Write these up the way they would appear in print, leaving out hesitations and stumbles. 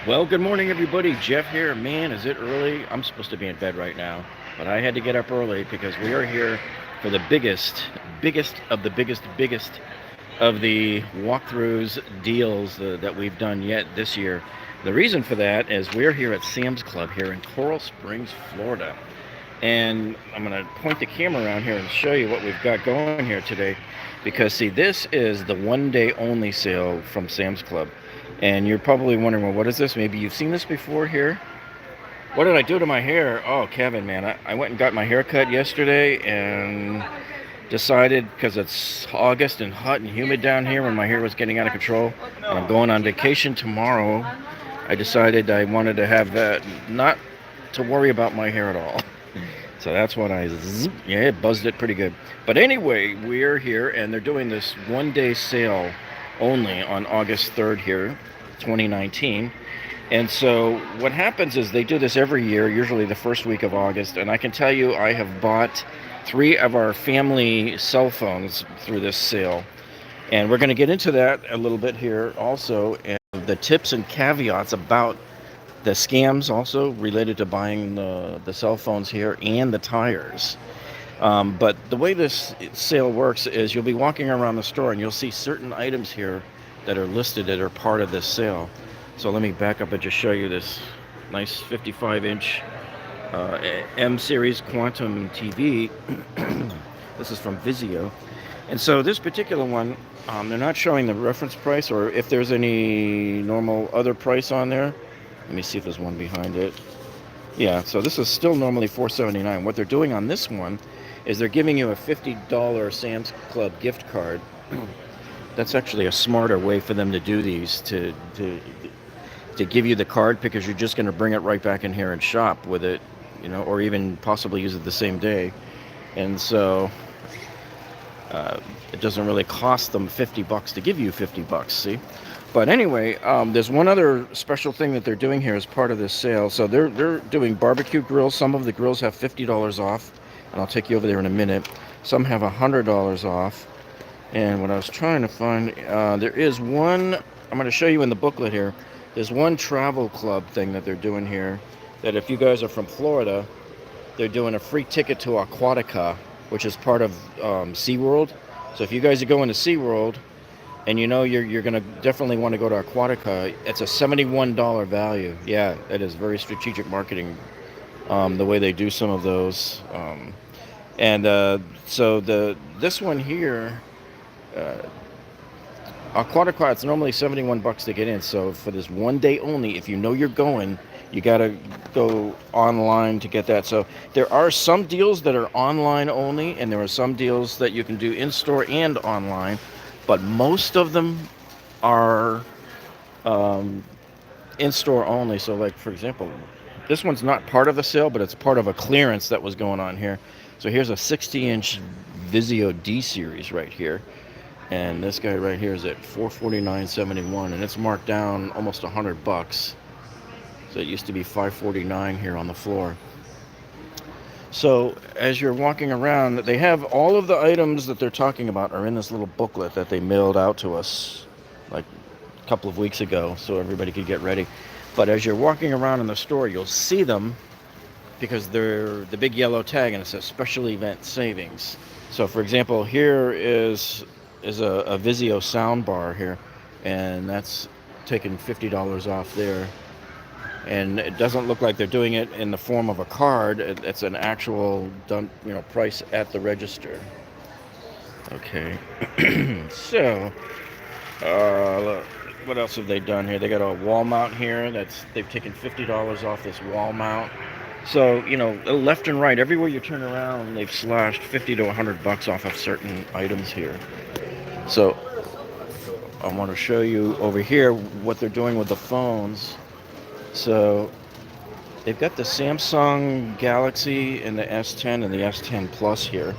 Well, good morning, everybody. Jeff here. Man, is it early? I'm supposed to be in bed right now, but I had to get up early because we are here for the biggest of the walkthroughs deals that we've done yet this year. The reason for that is we're here at Sam's Club here in Coral Springs, Florida. And I'm going to point the camera around here and show you what we've got going here today. Because, see, this is the one-day only sale from Sam's Club. And you're probably wondering, well, what is this? Maybe you've seen this before here. What did I do to my hair? Oh, Kevin, man, I went and got my hair cut yesterday and decided, because it's August and hot and humid down here when my hair was getting out of control, and I'm going on vacation tomorrow, I decided I wanted to have that, not to worry about my hair at all. So that's what it buzzed it pretty good. But anyway, we're here and they're doing this one-day sale only on August 3rd here, 2019. And so what happens is they do this every year, usually the first week of August. And I can tell you I have bought 3 of our family cell phones through this sale. And we're going to get into that a little bit here also, and the tips and caveats about the scams also related to buying the cell phones here and the tires. But the way this sale works is you'll be walking around the store and you'll see certain items here that are listed that are part of this sale. So let me back up and just show you this nice 55-inch M series Quantum TV. This is from Vizio. And so this particular one, they're not showing the reference price or if there's any normal other price on there. Let me see if there's one behind it. Yeah, so this is still normally $4.79. What they're doing on this one is they're giving you a $50 Sam's Club gift card. That's actually a smarter way for them to do these, to give you the card, because you're just going to bring it right back in here and shop with it, or even possibly use it the same day. And so it doesn't really cost them $50 to give you $50, see? But anyway, there's one other special thing that they're doing here as part of this sale. So they're doing barbecue grills. Some of the grills have $50 off, and I'll take you over there in a minute. Some have $100 off. And what I was trying to find, there is one, I'm going to show you in the booklet here. There's one travel club thing that they're doing here, that if you guys are from Florida, they're doing a free ticket to Aquatica, which is part of SeaWorld. So if you guys are going to SeaWorld, and you're going to definitely want to go to Aquatica, it's a $71 value. Yeah, it is very strategic marketing, the way they do some of those. So this one here, Aquatica, it's normally $71 to get in. So for this one day only, if you're going, you got to go online to get that. So there are some deals that are online only, and there are some deals that you can do in-store and online. But most of them are in-store only. So, like, for example, this one's not part of the sale, but it's part of a clearance that was going on here. So here's a 60-inch Vizio D series right here. And this guy right here is at $449.71, and it's marked down almost $100. So it used to be $549 here on the floor. So as you're walking around, they have all of the items that they're talking about are in this little booklet that they mailed out to us like a couple of weeks ago so everybody could get ready. But as you're walking around in the store, you'll see them because they're the big yellow tag and it says special event savings. So for example, here is a Vizio sound bar here, and that's taking $50 off there. And it doesn't look like they're doing it in the form of a card. It's an actual price at the register. Okay. So, what else have they done here? They got a wall mount here. They've taken $50 off this wall mount. So, left and right, everywhere you turn around, they've slashed $50 to $100 off of certain items here. So, I want to show you over here what they're doing with the phones. So they've got the Samsung Galaxy and the S10 and the S10 Plus here.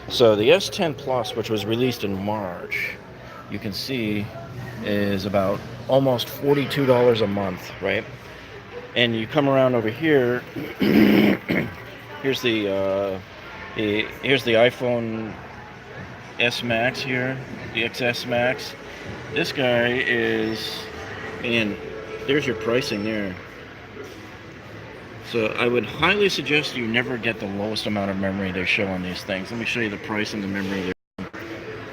So the S10 Plus, which was released in March, you can see is about almost $42 a month, right? And you come around over here, here's the iPhone S Max here, the XS Max. This guy is in there's your pricing there. So I would highly suggest you never get the lowest amount of memory they show on these things. Let me show you the price and the memory there.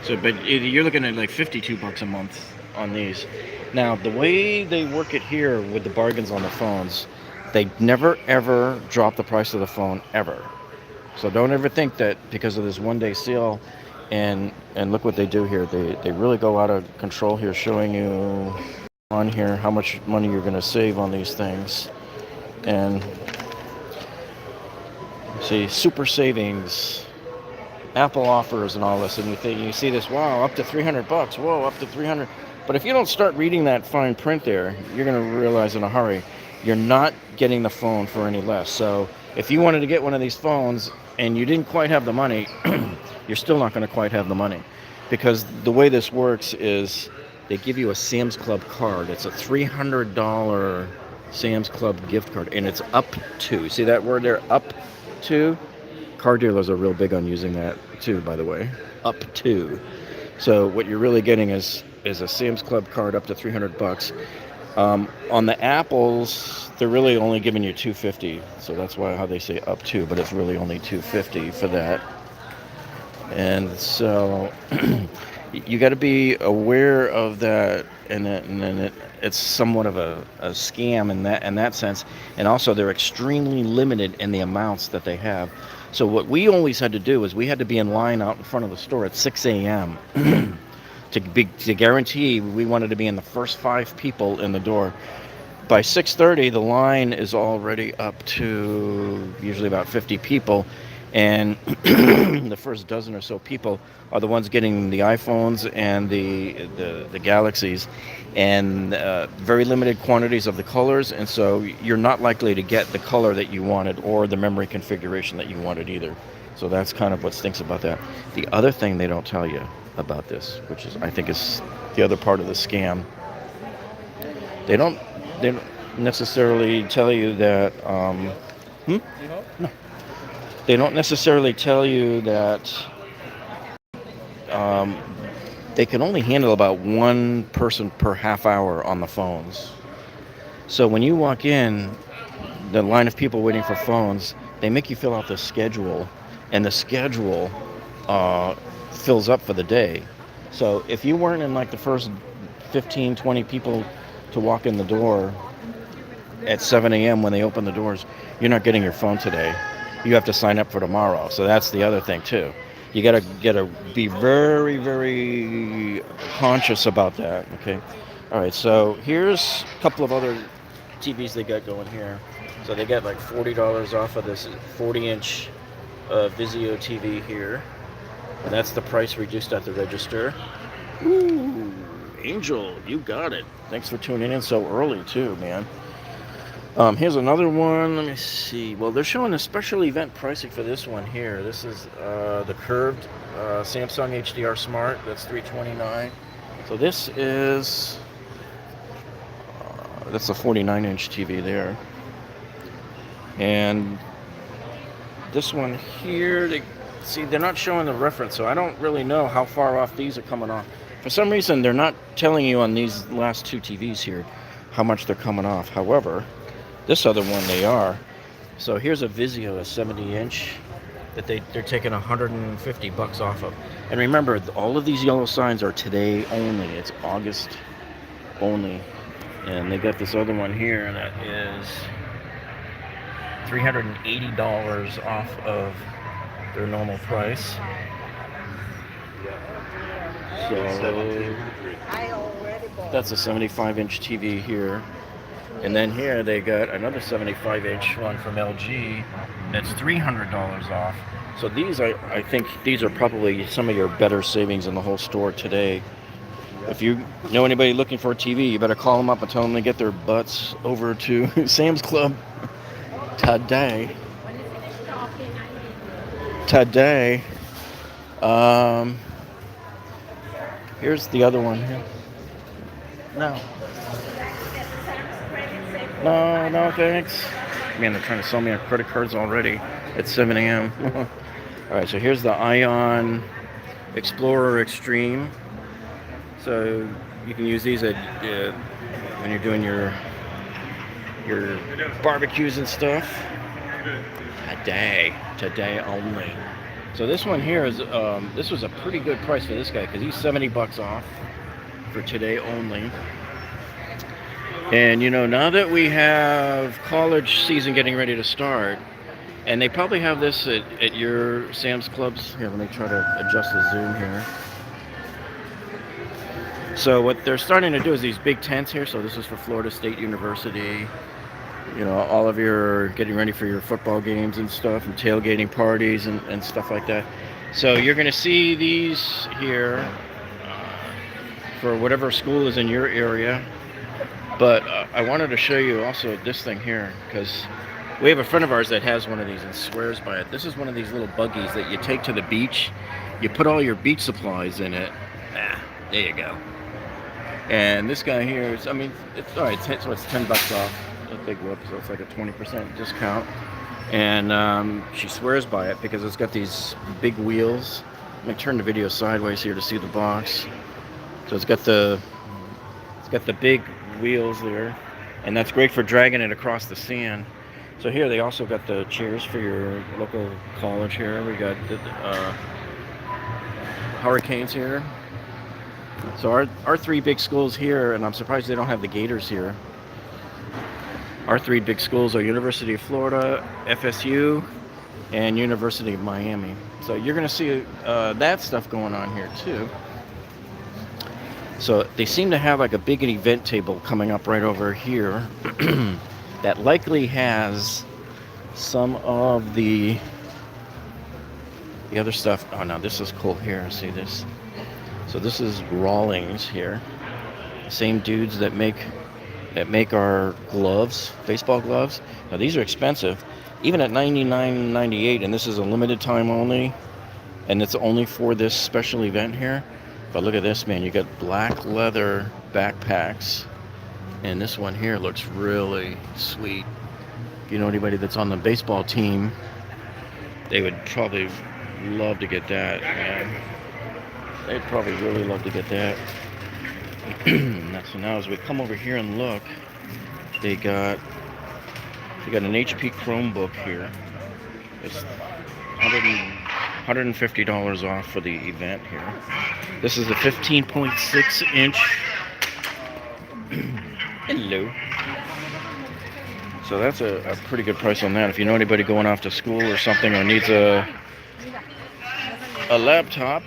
So, but you're looking at like $52 a month on these. Now, the way they work it here with the bargains on the phones, they never ever drop the price of the phone ever. So don't ever think that because of this one-day sale, and look what they do here. They really go out of control here, showing you on here how much money you're going to save on these things. And see, super savings, Apple offers and all this, and you see this, wow, up to $300, whoa, up to 300. But if you don't start reading that fine print there, you're going to realize in a hurry you're not getting the phone for any less. So if you wanted to get one of these phones and you didn't quite have the money, you're still not going to quite have the money, because the way this works is they give you a Sam's Club card. It's a $300 Sam's Club gift card, and it's up to, see that word there, up to? Car dealers are real big on using that too, by the way, up to. So what you're really getting is a Sam's Club card up to $300. On the Apples, they're really only giving you $250, so that's why how they say up to, but it's really only $250 for that. And so you got to be aware of that, and then it's somewhat of a scam in that sense. And also, they're extremely limited in the amounts that they have. So what we always had to do is we had to be in line out in front of the store at 6 a.m. to guarantee we wanted to be in the first 5 people in the door. By 6:30, the line is already up to usually about 50 people. And the first dozen or so people are the ones getting the iPhones and the Galaxies, and very limited quantities of the colors, and so you're not likely to get the color that you wanted or the memory configuration that you wanted either. So that's kind of what stinks about that. The other thing they don't tell you about this, which is I think is the other part of the scam, they don't necessarily tell you that no. They don't necessarily tell you that they can only handle about one person per half hour on the phones. So when you walk in, the line of people waiting for phones, they make you fill out the schedule, and the schedule fills up for the day. So if you weren't in like the first 15, 20 people to walk in the door at 7 a.m. when they open the doors, you're not getting your phone today. You have to sign up for tomorrow. So that's the other thing too. You gotta be very, very conscious about that. Okay. All right. So here's a couple of other TVs they got going here. So they got like $40 off of this 40-inch Vizio TV here, and that's the price reduced at the register. Ooh, Angel, you got it. Thanks for tuning in so early too, man. Here's another one. Let me see. Well, they're showing a special event pricing for this one here. This is the curved Samsung HDR Smart. That's $329. So this is that's a 49-inch TV there. And this one here, they're not showing the reference, so I don't really know how far off these are coming off. For some reason, they're not telling you on these last 2 TVs here how much they're coming off. However, this other one they are. So here's a Vizio, a 70-inch that they're taking $150 off of. And remember, all of these yellow signs are today only. It's August only. And they got this other one here that is $380 off of their normal price. So that's a 75-inch TV here. And then here they got another 75-inch one from LG that's $300 off. So these, I think these are probably some of your better savings in the whole store today. If you know anybody looking for a TV, you better call them up and tell them to get their butts over to Sam's Club today. Here's the other one here. No, thanks. Man, they're trying to sell me on credit cards already at 7 a.m. All right, so here's the Ion Explorer Extreme. So you can use these when you're doing your your barbecues and stuff. Today only. So this one here is this was a pretty good price for this guy because he's 70 bucks off for today only. And you know, now that we have college season getting ready to start, and they probably have this at your Sam's Clubs. Here, let me try to adjust the zoom here. So what they're starting to do is these big tents here. So this is for Florida State University. You know, all of your getting ready for your football games and stuff, and tailgating parties and stuff like that. So you're going to see these here for whatever school is in your area. But I wanted to show you also this thing here, because we have a friend of ours that has one of these and swears by it. This is one of these little buggies that you take to the beach. You put all your beach supplies in it. There you go. And this guy here is, I mean, it's all right. So it's 10 bucks off. A big whoop, so it's like a 20% discount. And she swears by it because it's got these big wheels. Let me turn the video sideways here to see the box. So it's got the big wheels there, and that's great for dragging it across the sand. So here they also got the chairs for your local college here. We got the Hurricanes here. So our three big schools here, and I'm surprised they don't have the Gators here. Our three big schools are University of Florida, FSU, and University of Miami. So you're going to see that stuff going on here too. So they seem to have like a big event table coming up right over here that likely has some of the other stuff. Oh, now this is cool here. See this? So this is Rawlings here. Same dudes that make our gloves, baseball gloves. Now these are expensive, even at $99.98, and this is a limited time only, and it's only for this special event here. But look at this, man. You got black leather backpacks, and this one here looks really sweet. If you know anybody that's on the baseball team, they would probably love to get that, man. They'd probably really love to get that. So now as we come over here and look, they got an HP Chromebook here. It's $150 off for the event here. This is a 15.6 inch. Hello. So that's a pretty good price on that. If you know anybody going off to school or something, or needs a laptop.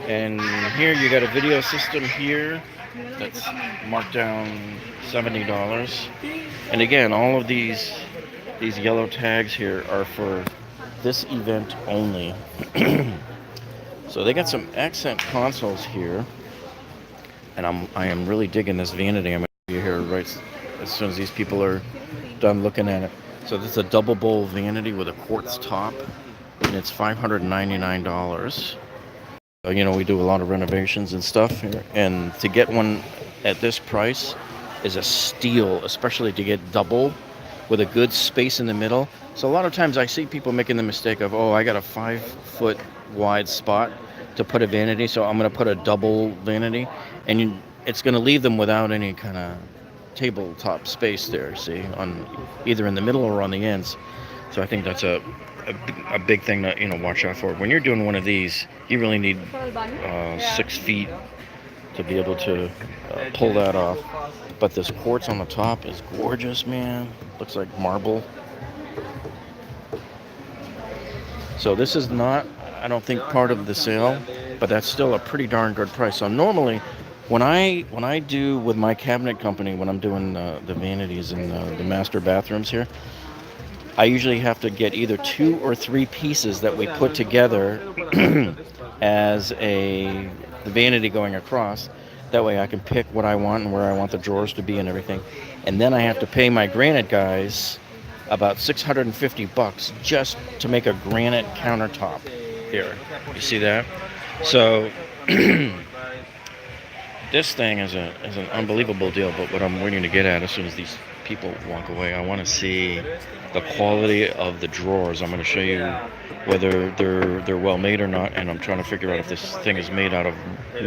And here you got a video system here that's marked down $70. And again, all of these yellow tags here are for this event only. So they got some accent consoles here, and I am really digging this vanity. I'm gonna be here right as soon as these people are done looking at it. So this is a double bowl vanity with a quartz top, and it's $599. You know, we do a lot of renovations and stuff here, and to get one at this price is a steal, especially to get double with a good space in the middle. So a lot of times I see people making the mistake of, oh, I got a 5-foot wide spot to put a vanity, so I'm going to put a double vanity, and it's going to leave them without any kind of tabletop space there, see, on either in the middle or on the ends. So I think that's a big thing to, you know, watch out for. When you're doing one of these, you really need 6 feet to be able to pull that off. But this quartz on the top is gorgeous, man. Looks like marble. So this is not, I don't think, part of the sale, but that's still a pretty darn good price. So normally, when I do with my cabinet company, when I'm doing the vanities and the master bathrooms here, I usually have to get either 2 or 3 pieces that we put together as the vanity going across. That way I can pick what I want and where I want the drawers to be and everything. And then I have to pay my granite guys about $650 just to make a granite countertop here. You see that? So this thing is an unbelievable deal, but what I'm waiting to get at as soon as these people walk away, I want to see the quality of the drawers. I'm going to show you whether they're well made or not, and I'm trying to figure out if this thing is made out of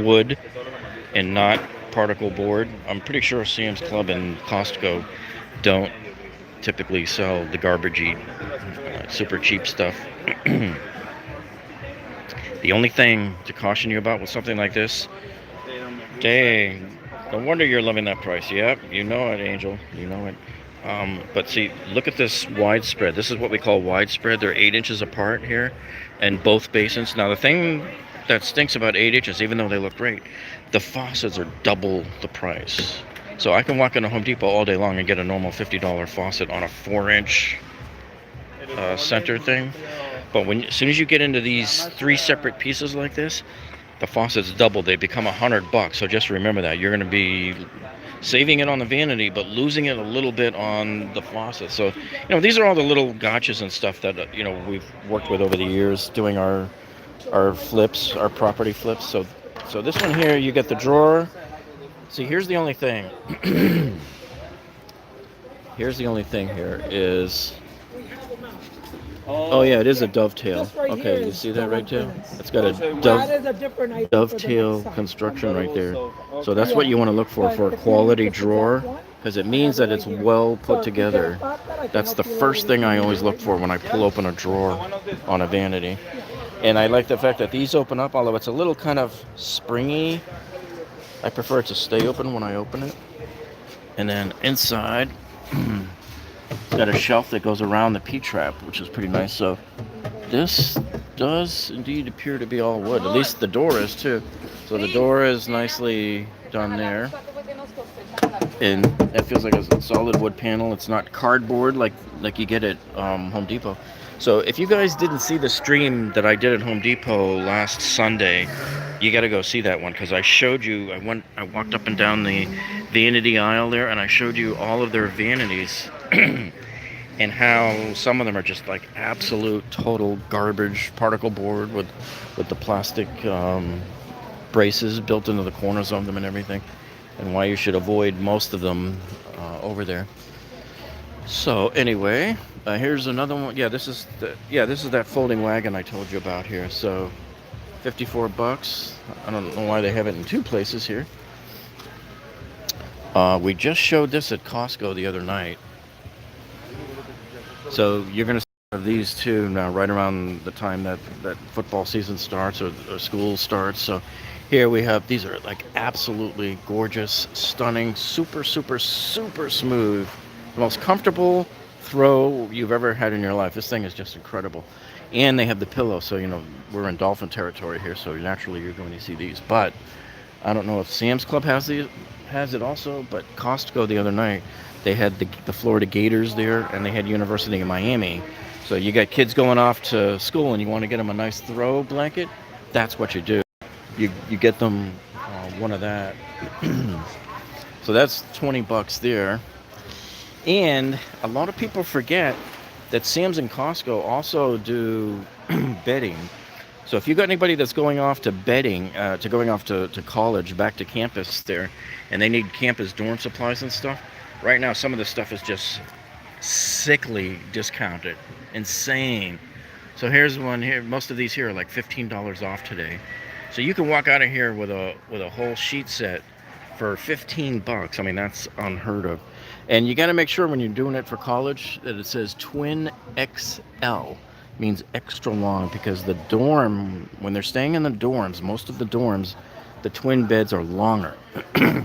wood and not particle board. I'm pretty sure Sam's Club and Costco don't typically sell the garbagey, super cheap stuff. The only thing to caution you about with something like this, dang, no wonder you're loving that price. Yep, you know it, Angel. You know it. But see, look at this widespread. This is what we call widespread. They're 8 inches apart here, and both basins. Now the thing that stinks about 8 inches, even though they look great, the faucets are double the price. So I can walk into Home Depot all day long and get a normal $50 faucet on a 4-inch center thing. But as soon as you get into these 3 separate pieces like this, the faucets double. They become $100. So just remember that you're going to be saving it on the vanity, but losing it a little bit on the faucet. So, these are all the little gotchas and stuff that we've worked with over the years, doing our flips, our property flips. So this one here, you get the drawer. See, here's the only thing. Here's the only thing here is. Oh yeah, it is a dovetail. Okay, you see that right there? It's got a dovetail construction right there. So that's what you want to look for a quality drawer, because it means that it's well put together. That's the first thing I always look for when I pull open a drawer on a vanity. And I like the fact that these open up, although it's a little kind of springy. I prefer it to stay open when I open it. And then inside, it's got a shelf that goes around the P-trap, which is pretty nice. So this does indeed appear to be all wood. At least the door is too. So the door is nicely done there. And that feels like a solid wood panel. It's not cardboard like you get at Home Depot. So if you guys didn't see the stream that I did at Home Depot last Sunday, you got to go see that one, because I showed you, I walked up and down the vanity aisle there, and I showed you all of their vanities and how some of them are just like absolute total garbage, particle board with the plastic braces built into the corners of them and everything, and why you should avoid most of them over there. So anyway, here's another one. Yeah, this is that folding wagon I told you about here. So $54. I don't know why they have it in 2 places here. We just showed this at Costco the other night. So you're going to see these two now right around the time that football season starts or school starts. So here we have, these are like absolutely gorgeous, stunning, super, super, super smooth. The most comfortable throw you've ever had in your life. This thing is just incredible. And they have the pillow, so we're in dolphin territory here, so naturally you're going to see these. But I don't know if Sam's Club has it also, but Costco the other night, they had the Florida Gators there, and they had University of Miami. So you got kids going off to school and you want to get them a nice throw blanket, that's what you do. You get them one of that. So that's $20 there. And a lot of people forget that Sam's and Costco also do bedding. So if you got anybody that's going off to bedding, going off to college, back to campus there, and they need campus dorm supplies and stuff, right now some of this stuff is just sickly discounted. Insane. So here's one here. Most of these here are like $15 off today. So you can walk out of here with a whole sheet set for $15. I mean, that's unheard of. And you got to make sure when you're doing it for college that it says Twin XL. Means extra long, because the dorm, when they're staying in the dorms, most of the dorms, the twin beds are longer. So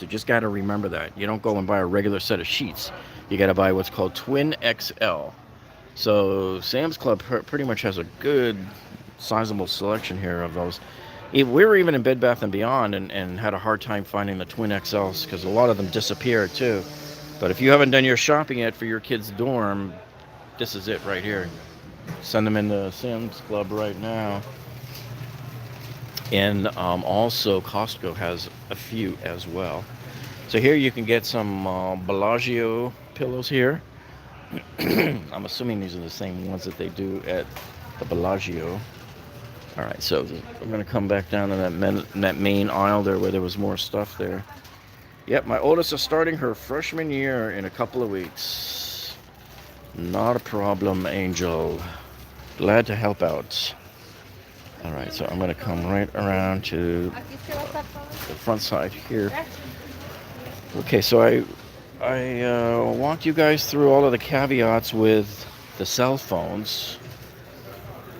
you just got to remember that. You don't go and buy a regular set of sheets. You got to buy what's called Twin XL. So Sam's Club pretty much has a good, sizable selection here of those. We were even in Bed Bath & Beyond and had a hard time finding the Twin XLs, because a lot of them disappeared too. But if you haven't done your shopping yet for your kid's dorm, this is it right here. Send them into Sam's Club right now. And also Costco has a few as well. So here you can get some Bellagio pillows here. I'm assuming these are the same ones that they do at the Bellagio. All right, so I'm going to come back down to that main aisle there where there was more stuff there. Yep, my oldest is starting her freshman year in a couple of weeks. Not a problem, Angel. Glad to help out. All right, so I'm going to come right around to the front side here. Okay, so I walked you guys through all of the caveats with the cell phones.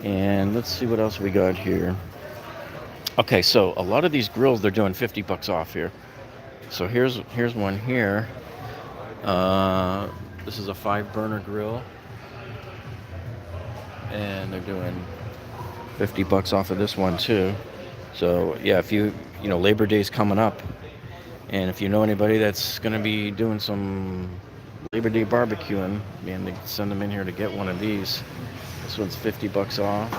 And let's see what else we got here. Okay, so a lot of these grills, they're doing 50 bucks off here. So here's one here. This is a 5-burner grill, and they're doing 50 bucks off of this one too. So yeah, if you know, Labor Day's coming up, and if you know anybody that's going to be doing some Labor Day barbecuing, man, they send them in here to get one of these. This one's 50 bucks off.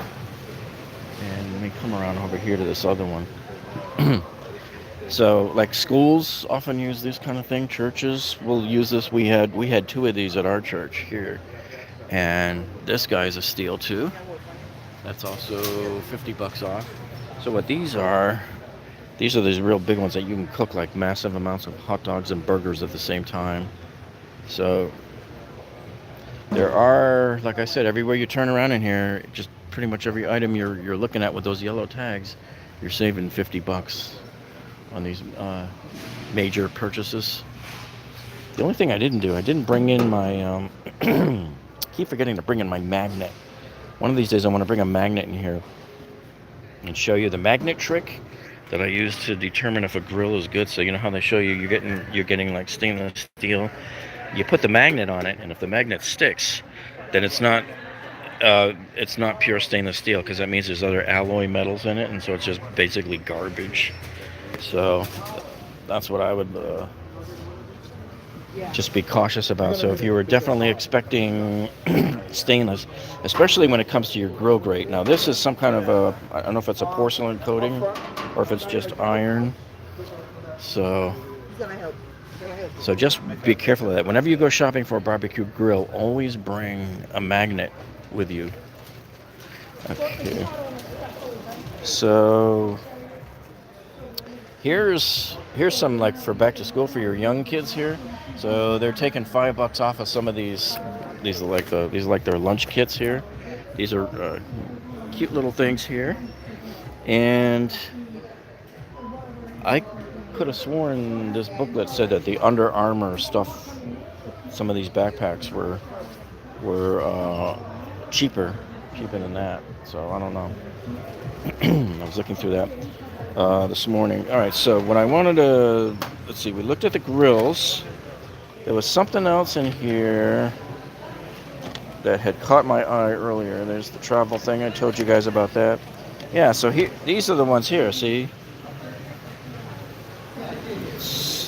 And let me come around over here to this other one. So, like, schools often use this kind of thing. Churches will use this. We had 2 of these at our church here, and this guy's a steal too. That's also 50 bucks off. So what these are these real big ones that you can cook like massive amounts of hot dogs and burgers at the same time. So there are, like I said, everywhere you turn around in here, just pretty much every item you're looking at with those yellow tags, you're saving 50 bucks on these major purchases. The only thing I didn't bring in my keep forgetting to bring in my magnet. One of these days I want to bring a magnet in here and show you the magnet trick that I use to determine if a grill is good. So you know how they show you you're getting like stainless steel. You put the magnet on it, and if the magnet sticks, then it's not pure stainless steel, because that means there's other alloy metals in it, and so it's just basically garbage. So that's what I would just be cautious about. So if you were definitely expecting stainless, especially when it comes to your grill grate. Now this is some kind of I don't know if it's a porcelain coating or if it's just iron. So just be careful of that. Whenever you go shopping for a barbecue grill, always bring a magnet with you. Okay. So here's some, like, for back to school for your young kids here. So they're taking $5 off of some of these. These are like their lunch kits here. These are cute little things here. And I could have sworn this booklet said that the Under Armour stuff, some of these backpacks were cheaper than that. So I don't know. I was looking through that this morning. All right, so what I wanted to, let's see, we looked at the grills. There was something else in here that had caught my eye earlier. There's the travel thing. I told you guys about that. Yeah, so these are the ones here, see?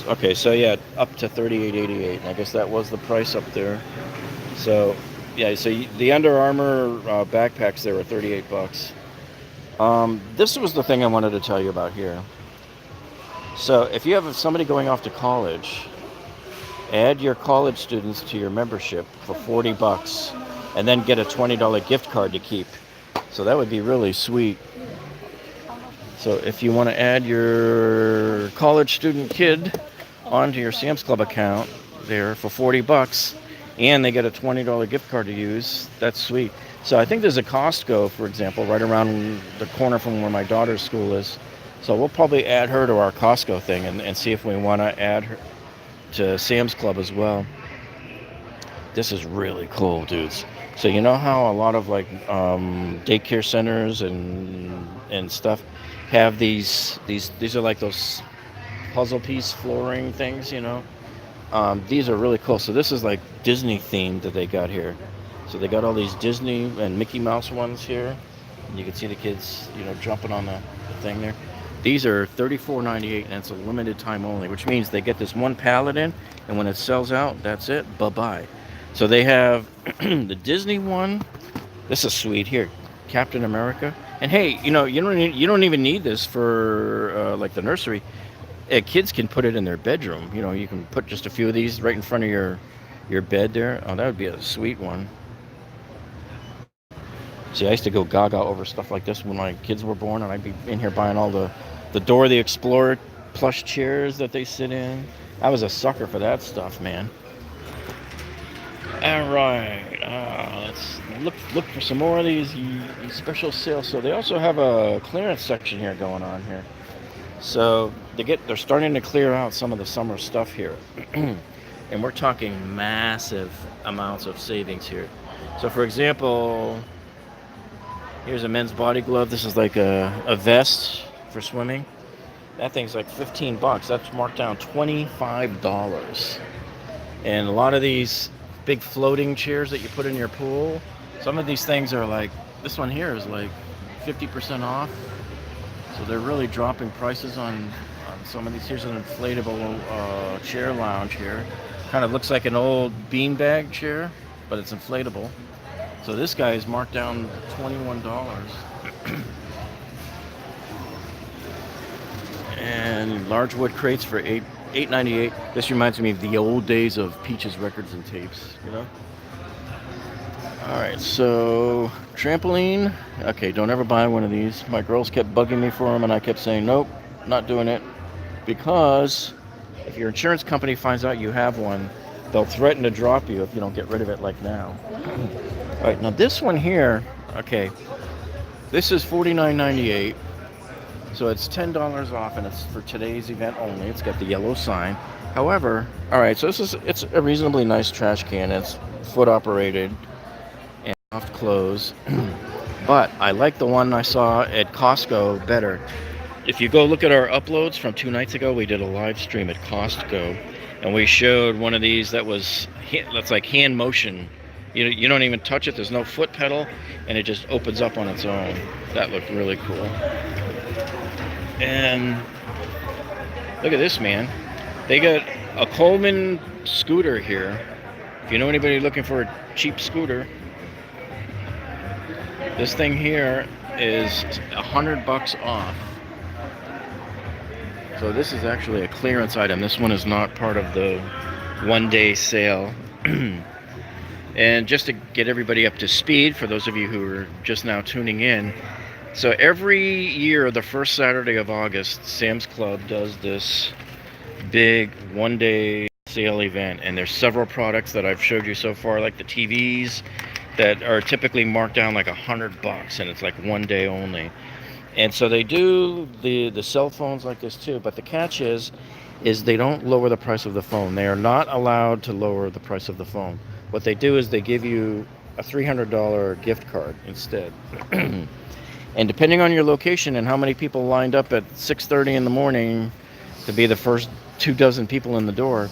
Okay, so yeah, up to $38.88. I guess that was the price up there. So yeah, so the Under Armour backpacks there were $38. This was the thing I wanted to tell you about here. So if you have somebody going off to college, add your college students to your membership for $40 and then get a $20 gift card to keep. So that would be really sweet. So if you want to add your college student kid onto your Sam's Club account there for $40 and they get a $20 gift card to use, that's sweet. So I think there's a Costco, for example, right around the corner from where my daughter's school is. So we'll probably add her to our Costco thing and see if we want to add her to Sam's Club as well. This is really cool, dudes. So you know how a lot of like daycare centers and stuff have these are like those puzzle piece flooring things, you know? These are really cool. So this is like Disney themed that they got here. So they got all these Disney and Mickey Mouse ones here. And you can see the kids, you know, jumping on the thing there. These are $34.98 and it's a limited time only, which means they get this one pallet in, and when it sells out, that's it, bye-bye. So they have the Disney one. This is sweet here, Captain America. And hey, you know, you don't even need this for like the nursery. Kids can put it in their bedroom. You know, you can put just a few of these right in front of your bed there. Oh, that would be a sweet one. See, I used to go gaga over stuff like this when my kids were born, and I'd be in here buying all the Dora the Explorer plush chairs that they sit in. I was a sucker for that stuff, man. All right, let's look for some more of these special sales. So they also have a clearance section here going on here. So they're starting to clear out some of the summer stuff here. And we're talking massive amounts of savings here. So for example, here's a men's body glove. This is like a vest for swimming. That thing's like 15 bucks. That's marked down $25. And a lot of these big floating chairs that you put in your pool, some of these things are like, this one here is like 50% off. So they're really dropping prices on some of these. Here's an inflatable chair lounge here. Kind of looks like an old beanbag chair, but it's inflatable. So this guy is marked down $21. And large wood crates for $8.98. This reminds me of the old days of Peaches records and tapes, you know? Alright, so trampoline. Okay, don't ever buy one of these. My girls kept bugging me for them, and I kept saying, nope, not doing it. Because if your insurance company finds out you have one, they'll threaten to drop you if you don't get rid of it like now. Alright, now this one here, okay, this is $49.98. So it's $10 off, and it's for today's event only. It's got the yellow sign. However, alright, so it's a reasonably nice trash can. It's foot operated and soft close. But I like the one I saw at Costco better. If you go look at our uploads from 2 nights ago, we did a live stream at Costco, and we showed one of these that's like hand motion. You don't even touch it. There's no foot pedal, and it just opens up on its own. That looked really cool. And look at this, man. They got a Coleman scooter here. If you know anybody looking for a cheap scooter, this thing here is $100 off. So this is actually a clearance item. This one is not part of the one-day sale. And just to get everybody up to speed, for those of you who are just now tuning in, so every year, the first Saturday of August, Sam's Club does this big one-day sale event, and there's several products that I've showed you so far, like the TVs that are typically marked down like $100, and it's like one day only. And so they do the cell phones like this too, but the catch is they don't lower the price of the phone. They are not allowed to lower the price of the phone. What they do is they give you a $300 gift card instead. And depending on your location and how many people lined up at 6:30 in the morning to be the first 24 people in the door,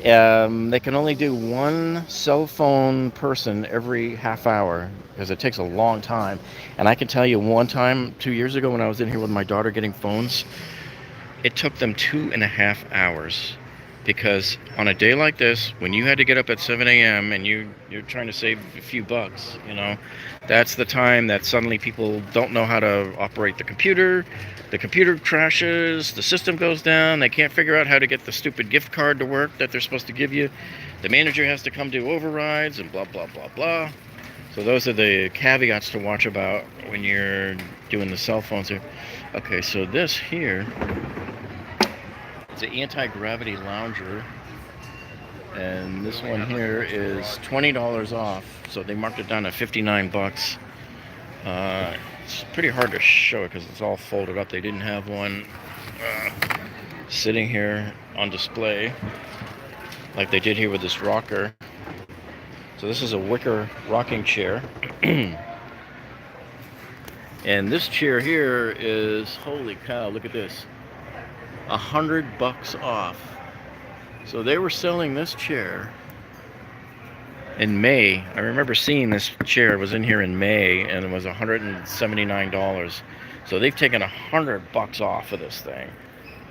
they can only do one cell phone person every half hour, because it takes a long time. And I can tell you, one time 2 years ago when I was in here with my daughter getting phones, it took them 2.5 hours. Because on a day like this, when you had to get up at 7 a.m. and you're trying to save a few bucks, that's the time that suddenly people don't know how to operate the computer crashes, the system goes down, they can't figure out how to get the stupid gift card to work that they're supposed to give you, the manager has to come do overrides, and blah, blah, blah, blah. So those are the caveats to watch about when you're doing the cell phones here. Okay, so this here, it's an anti-gravity lounger, and this one here is $20 off, so they marked it down to $59. It's pretty hard to show it because it's all folded up. They didn't have one sitting here on display like they did here with this rocker. So this is a wicker rocking chair. And this chair here is, holy cow, look at this, $100 off. So they were selling this chair in May. I remember seeing this chair. It was in here in May, and it was $179. So they've taken $100 off of this thing.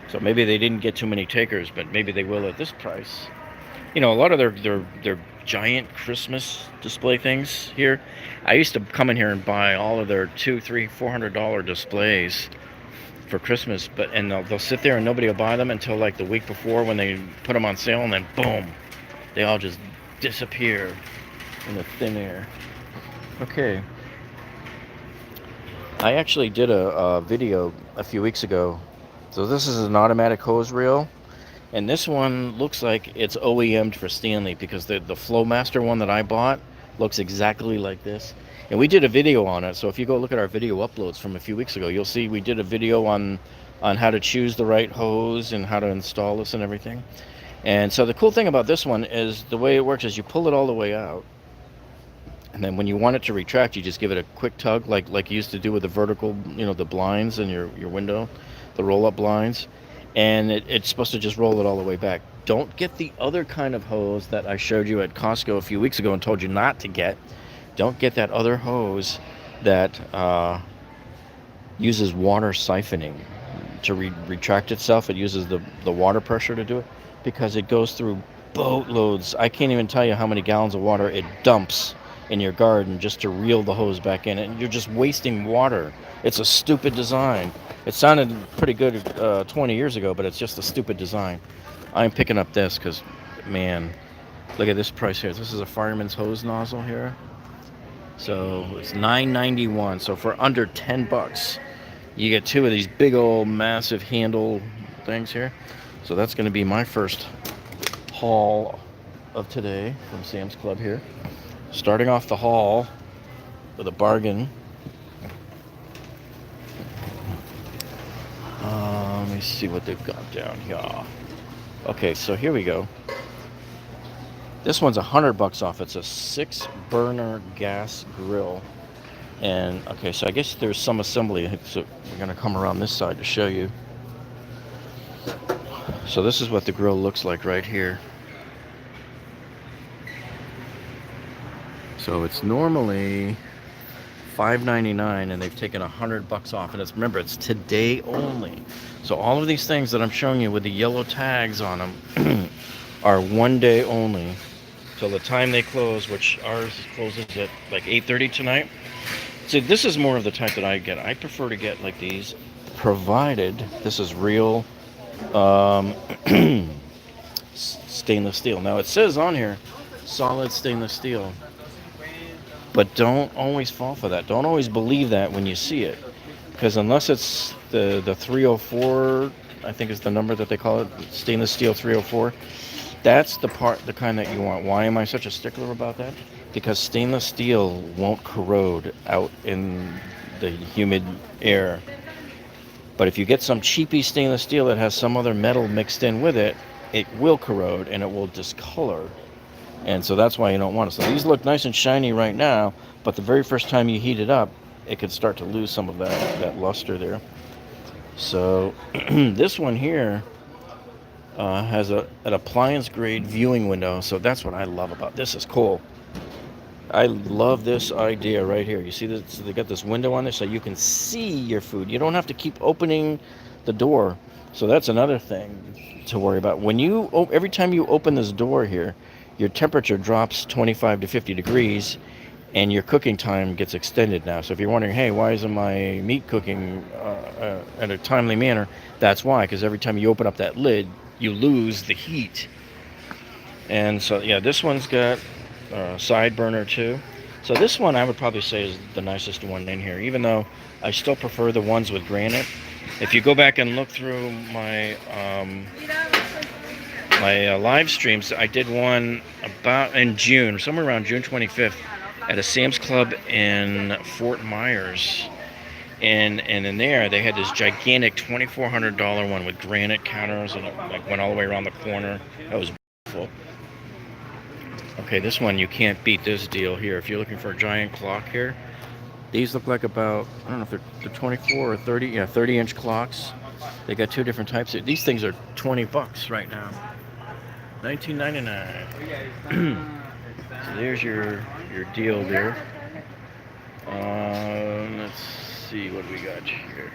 So maybe they didn't get too many takers, but maybe they will at this price. A lot of their giant Christmas display things here, I used to come in here and buy all of their $200, $300, $400 displays for Christmas, and they'll sit there and nobody will buy them until like the week before when they put them on sale, and then boom, they all just disappear in the thin air. Okay, I actually did a video a few weeks ago. So this is an automatic hose reel, and this one looks like it's OEM'd for Stanley, because the Flowmaster one that I bought looks exactly like this. And we did a video on it, so if you go look at our video uploads from a few weeks ago, you'll see we did a video on how to choose the right hose and how to install this and everything. And so the cool thing about this one is the way it works is you pull it all the way out, and then when you want it to retract, you just give it a quick tug, like you used to do with the vertical, the blinds in your window, the roll-up blinds, and it's supposed to just roll it all the way back. Don't get the other kind of hose that I showed you at Costco a few weeks ago and told you not to get. Don't get that other hose that uses water siphoning to retract itself. It uses the water pressure to do it because it goes through boatloads. I can't even tell you how many gallons of water it dumps in your garden just to reel the hose back in, and you're just wasting water. It's a stupid design. It sounded pretty good 20 years ago, but it's just a stupid design. I'm picking up this because, man, look at this price here. This is a fireman's hose nozzle here. So it's $9.91. So for under 10 bucks, you get two of these big old massive handle things here. So that's going to be my first haul of today from Sam's Club here. Starting off the haul with a bargain. Let me see what they've got down here. Okay, so here we go. This one's $100 off. It's a 6-burner gas grill. And okay, so I guess there's some assembly. So we're gonna come around this side to show you. So this is what the grill looks like right here. So it's normally $5.99, and they've taken $100 off. And remember, it's today only. So all of these things that I'm showing you with the yellow tags on them are one day only till the time they close, which ours closes at like 8:30 tonight. See, this is more of the type that I get. I prefer to get like these, provided this is real stainless steel. Now it says on here solid stainless steel, but don't always fall for that. Don't always believe that when you see it, because unless it's the 304, I think is the number that they call it, stainless steel 304, that's the kind that you want. Why am I such a stickler about that? Because stainless steel won't corrode out in the humid air. But if you get some cheapy stainless steel that has some other metal mixed in with it, it will corrode and it will discolor. And so that's why you don't want it. So these look nice and shiny right now, but the very first time you heat it up, it could start to lose some of that luster there. So this one here has an appliance grade viewing window. So that's what I love about this. Is cool. I love this idea right here. You see this? They got this window on there so you can see your food. You don't have to keep opening the door. So that's another thing to worry about. Every time you open this door here, your temperature drops 25 to 50 degrees, and your cooking time gets extended now. So if you're wondering, hey, why isn't my meat cooking in a timely manner? That's why, because every time you open up that lid, you lose the heat. And so, yeah, this one's got side burner too. So this one I would probably say is the nicest one in here, even though I still prefer the ones with granite. If you go back and look through my live streams, I did one about in June, somewhere around June 25th, at a Sam's Club in Fort Myers. And in there, they had this gigantic $2,400 one with granite counters, and it went all the way around the corner. That was beautiful. Okay, this one, you can't beat this deal here. If you're looking for a giant clock here, these look like about, I don't know if they're 24 or 30, yeah, 30-inch clocks. They got two different types. These things are $20 right now. $19.99. So there's your deal there. Let's see what we got here.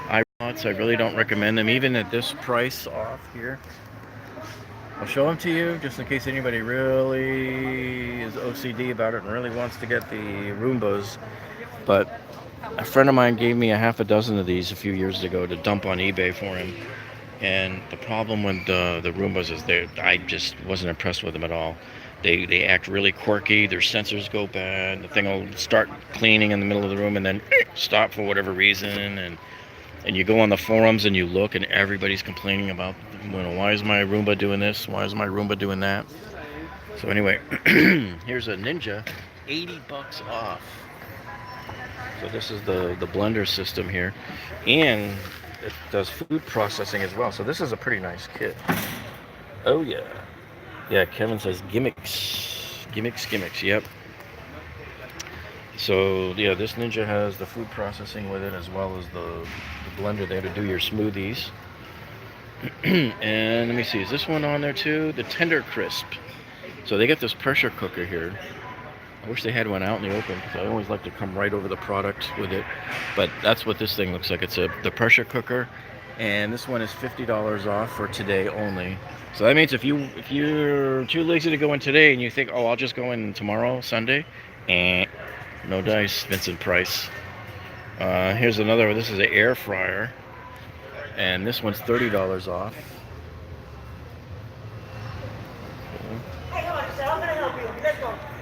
I really don't recommend them, even at this price off here. I'll show them to you just in case anybody really is OCD about it and really wants to get the Roombas. But a friend of mine gave me a half a dozen of these a few years ago to dump on eBay for him. And the problem with the Roombas is I just wasn't impressed with them at all. They act really quirky. Their sensors go bad. The thing will start cleaning in the middle of the room and then stop for whatever reason. And you go on the forums and you look, and everybody's complaining about, why is my Roomba doing this? Why is my Roomba doing that? So anyway, here's a Ninja, $80 off. So this is the blender system here, and it does food processing as well. So this is a pretty nice kit. Oh yeah. Yeah, Kevin says gimmicks. Gimmicks. Yep. So yeah, this Ninja has the food processing with it as well as the blender there to do your smoothies. And let me see, is this one on there too? The Tender Crisp. So they got this pressure cooker here. I wish they had one out in the open because I always like to come right over the product with it. But that's what this thing looks like. It's the pressure cooker, and this one is $50 off for today only. So that means if you're too lazy to go in today and you think, oh, I'll just go in tomorrow, Sunday, and no dice, Vincent Price. Here's another one. This is an air fryer, and this one's $30 off.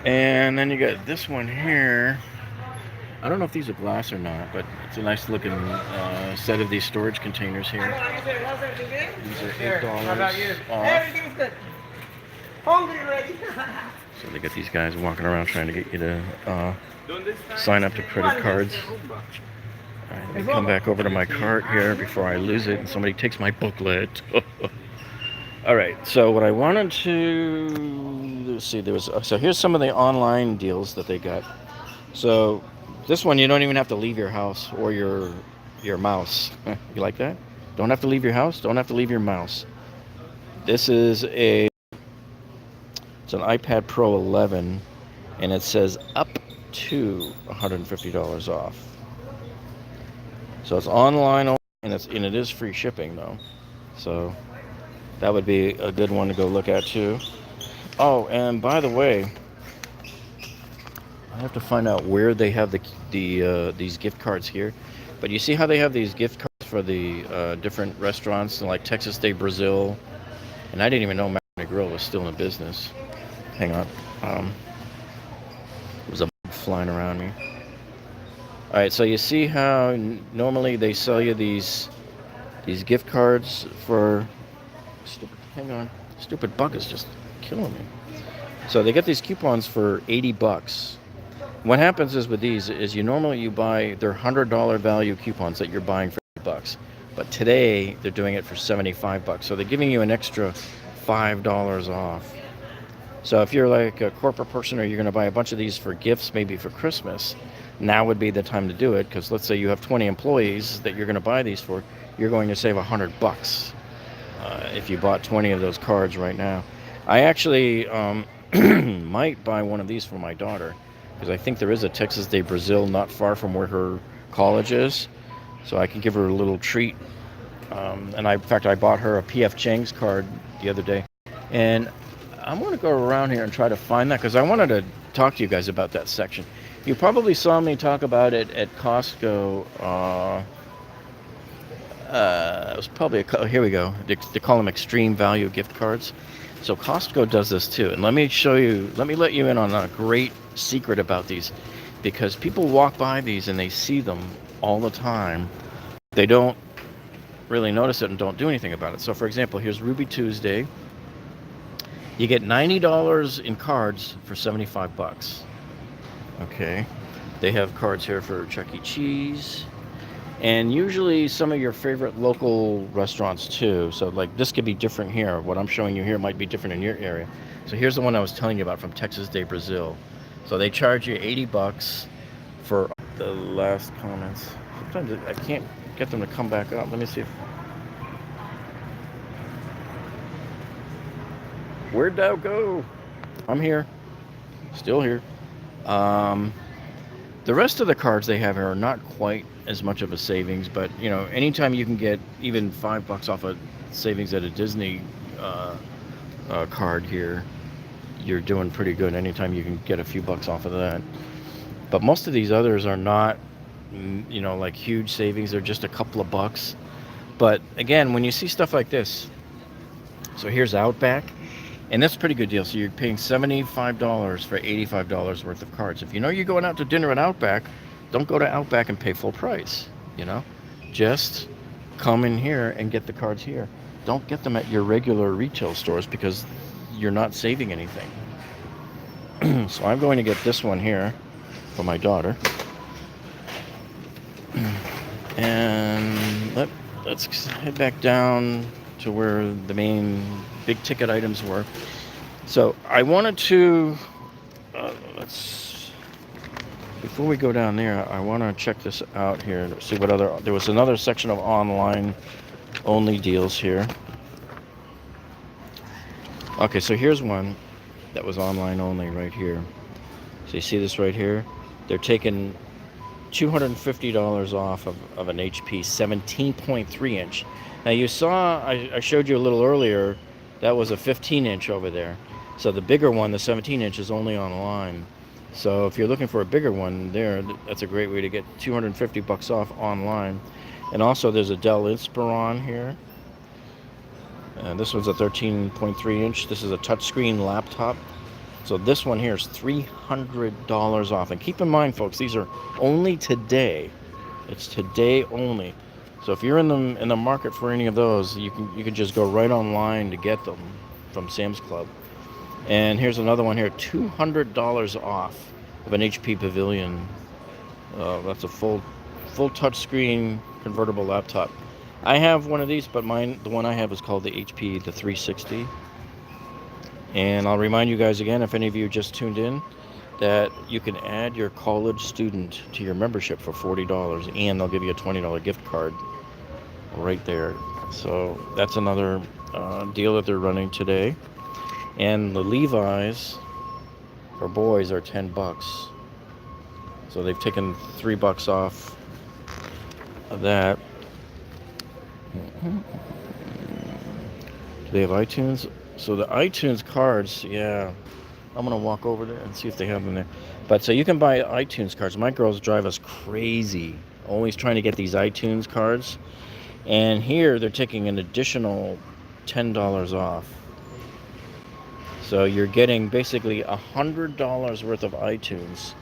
And then you got this one here. I don't know if these are glass or not, but it's a nice looking set of these storage containers here. These are $8 off. Everything's good. Hungry already. So they got these guys walking around trying to get you to sign up to credit cards. All right, let me come back over to my cart here before I lose it and somebody takes my booklet. All right, so what I wanted to, let's see, so here's some of the online deals that they got. So this one, you don't even have to leave your house or your mouse. You like that? Don't have to leave your house, don't have to leave your mouse. This is it's an iPad Pro 11, and it says up to $150 off. So it's online only, and it is free shipping though. So that would be a good one to go look at too. Oh, and by the way, I have to find out where they have these gift cards here. But you see how they have these gift cards for the different restaurants like Texas de Brazil, and I didn't even know Macaroni Grill was still in business. Hang on, there was a bug flying around me. All right, so you see how normally they sell you these gift cards for. Hang on, stupid bug is just killing me. So they get these coupons for $80. What happens is with these is you buy their $100 value coupons that you're buying for $80, but today they're doing it for $75. So they're giving you an extra $5 off. So if you're like a corporate person or you're going to buy a bunch of these for gifts, maybe for Christmas, now would be the time to do it, because let's say you have 20 employees that you're going to buy these for, you're going to save $100 if you bought 20 of those cards right now. I actually might buy one of these for my daughter, because I think there is a Texas de Brazil not far from where her college is, so I can give her a little treat. In fact, I bought her a P.F. Chang's card the other day, and I'm going to go around here and try to find that, because I wanted to talk to you guys about that section. You probably saw me talk about it at Costco. It was probably here we go. They call them extreme value gift cards. So Costco does this too. And let me let you in on a great secret about these, because people walk by these and they see them all the time. They don't really notice it and don't do anything about it. So for example, here's Ruby Tuesday. You get $90 in cards for $75. Okay. They have cards here for Chuck E. Cheese. And usually some of your favorite local restaurants too. So like this could be different here. What I'm showing you here might be different in your area. So here's the one I was telling you about from Texas de Brazil. So they charge you $80 for the last comments. Sometimes I can't get them to come back up. Let me see. Where'd thou go? I'm here. Still here. The rest of the cards they have here are not quite as much of a savings, but you know, anytime you can get even $5 off a savings at a Disney card here, you're doing pretty good. Anytime you can get a few bucks off of that. But most of these others are not, you know, like huge savings. They're just a couple of bucks. But again, when you see stuff like this, so here's Outback. And that's a pretty good deal. So you're paying $75 for $85 worth of cards. If you know you're going out to dinner at Outback, don't go to Outback and pay full price, you know? Just come in here and get the cards here. Don't get them at your regular retail stores, because you're not saving anything. So I'm going to get this one here for my daughter. And let's head back down to where the main big ticket items were. So I wanted to, before we go down there, I want to check this out here to see what other, there was another section of online only deals here. Okay, so here's one that was online only right here. So you see this right here? They're taking $250 off of an HP 17.3 inch. Now you saw, I showed you a little earlier, that was a 15 inch over there. So the bigger one, the 17 inch, is only online. So if you're looking for a bigger one there, that's a great way to get 250 bucks off online. And also there's a Dell Inspiron here. And this one's a 13.3 inch. This is a touchscreen laptop. So this one here is $300 off. And keep in mind, folks, these are only today. It's today only. So if you're in the market for any of those, you can just go right online to get them from Sam's Club. And here's another one here, $200 off of an HP Pavilion. That's a full touchscreen convertible laptop. I have one of these, but the one I have is called the HP, the 360. And I'll remind you guys again, if any of you just tuned in, that you can add your college student to your membership for $40, and they'll give you a $20 gift card right there. So that's another deal that they're running today. And the Levi's for boys are 10 bucks. So they've taken $3 off of that. Do they have iTunes? So the iTunes cards, yeah, I'm going to walk over there and see if they have them there. But so you can buy iTunes cards. My girls drive us crazy, always trying to get these iTunes cards. And here they're taking an additional $10 off. So you're getting basically $100 worth of iTunes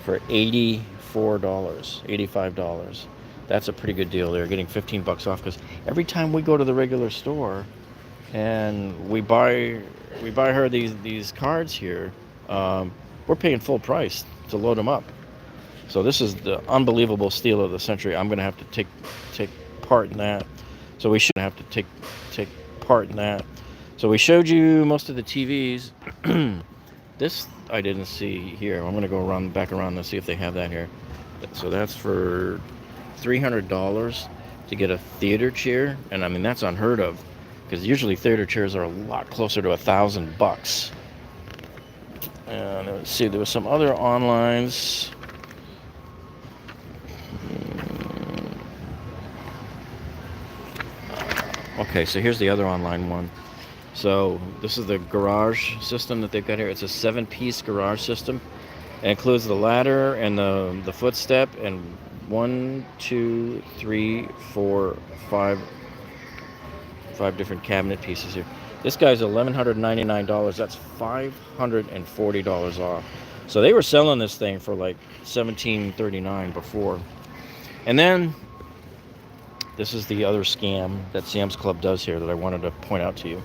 for $84, $85. That's a pretty good deal. They're getting 15 bucks off, because every time we go to the regular store and we buy her these cards here, we're paying full price to load them up. So this is the unbelievable steal of the century. I'm going to have to take part in that. So we shouldn't have to take part in that. So we showed you most of the TVs. This I didn't see here. I'm going to go back around and see if they have that here. So that's for $300 to get a theater chair, and I mean that's unheard of, because usually theater chairs are a lot closer to $1,000. And let's see, there was some other onlines. Okay, so here's the other online one. So this is the garage system that they've got here. It's a 7-piece garage system. It includes the ladder and the footstep and 5 different cabinet pieces here. This guy's $1,199. That's $540 off. So they were selling this thing for like $1,739 before. And then this is the other scam that Sam's Club does here that I wanted to point out to you.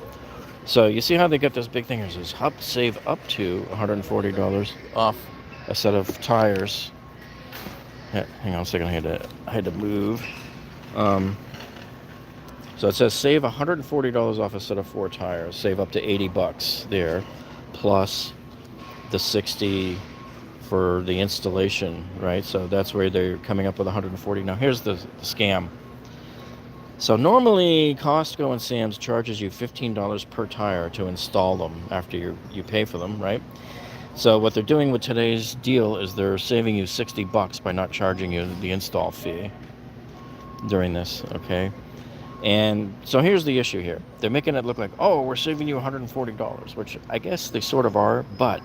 So you see how they got this big thing here? It says save up to $140 off a set of tires. Yeah, hang on a second, I had to move. So it says save $140 off a set of 4 tires. Save up to 80 bucks there, plus the 60 for the installation, right? So that's where they're coming up with 140. Now here's the scam. So normally Costco and Sam's charges you $15 per tire to install them after you pay for them, right? So what they're doing with today's deal is they're saving you 60 bucks by not charging you the install fee during this, okay? And so here's the issue here. They're making it look like, oh, we're saving you $140, which I guess they sort of are, but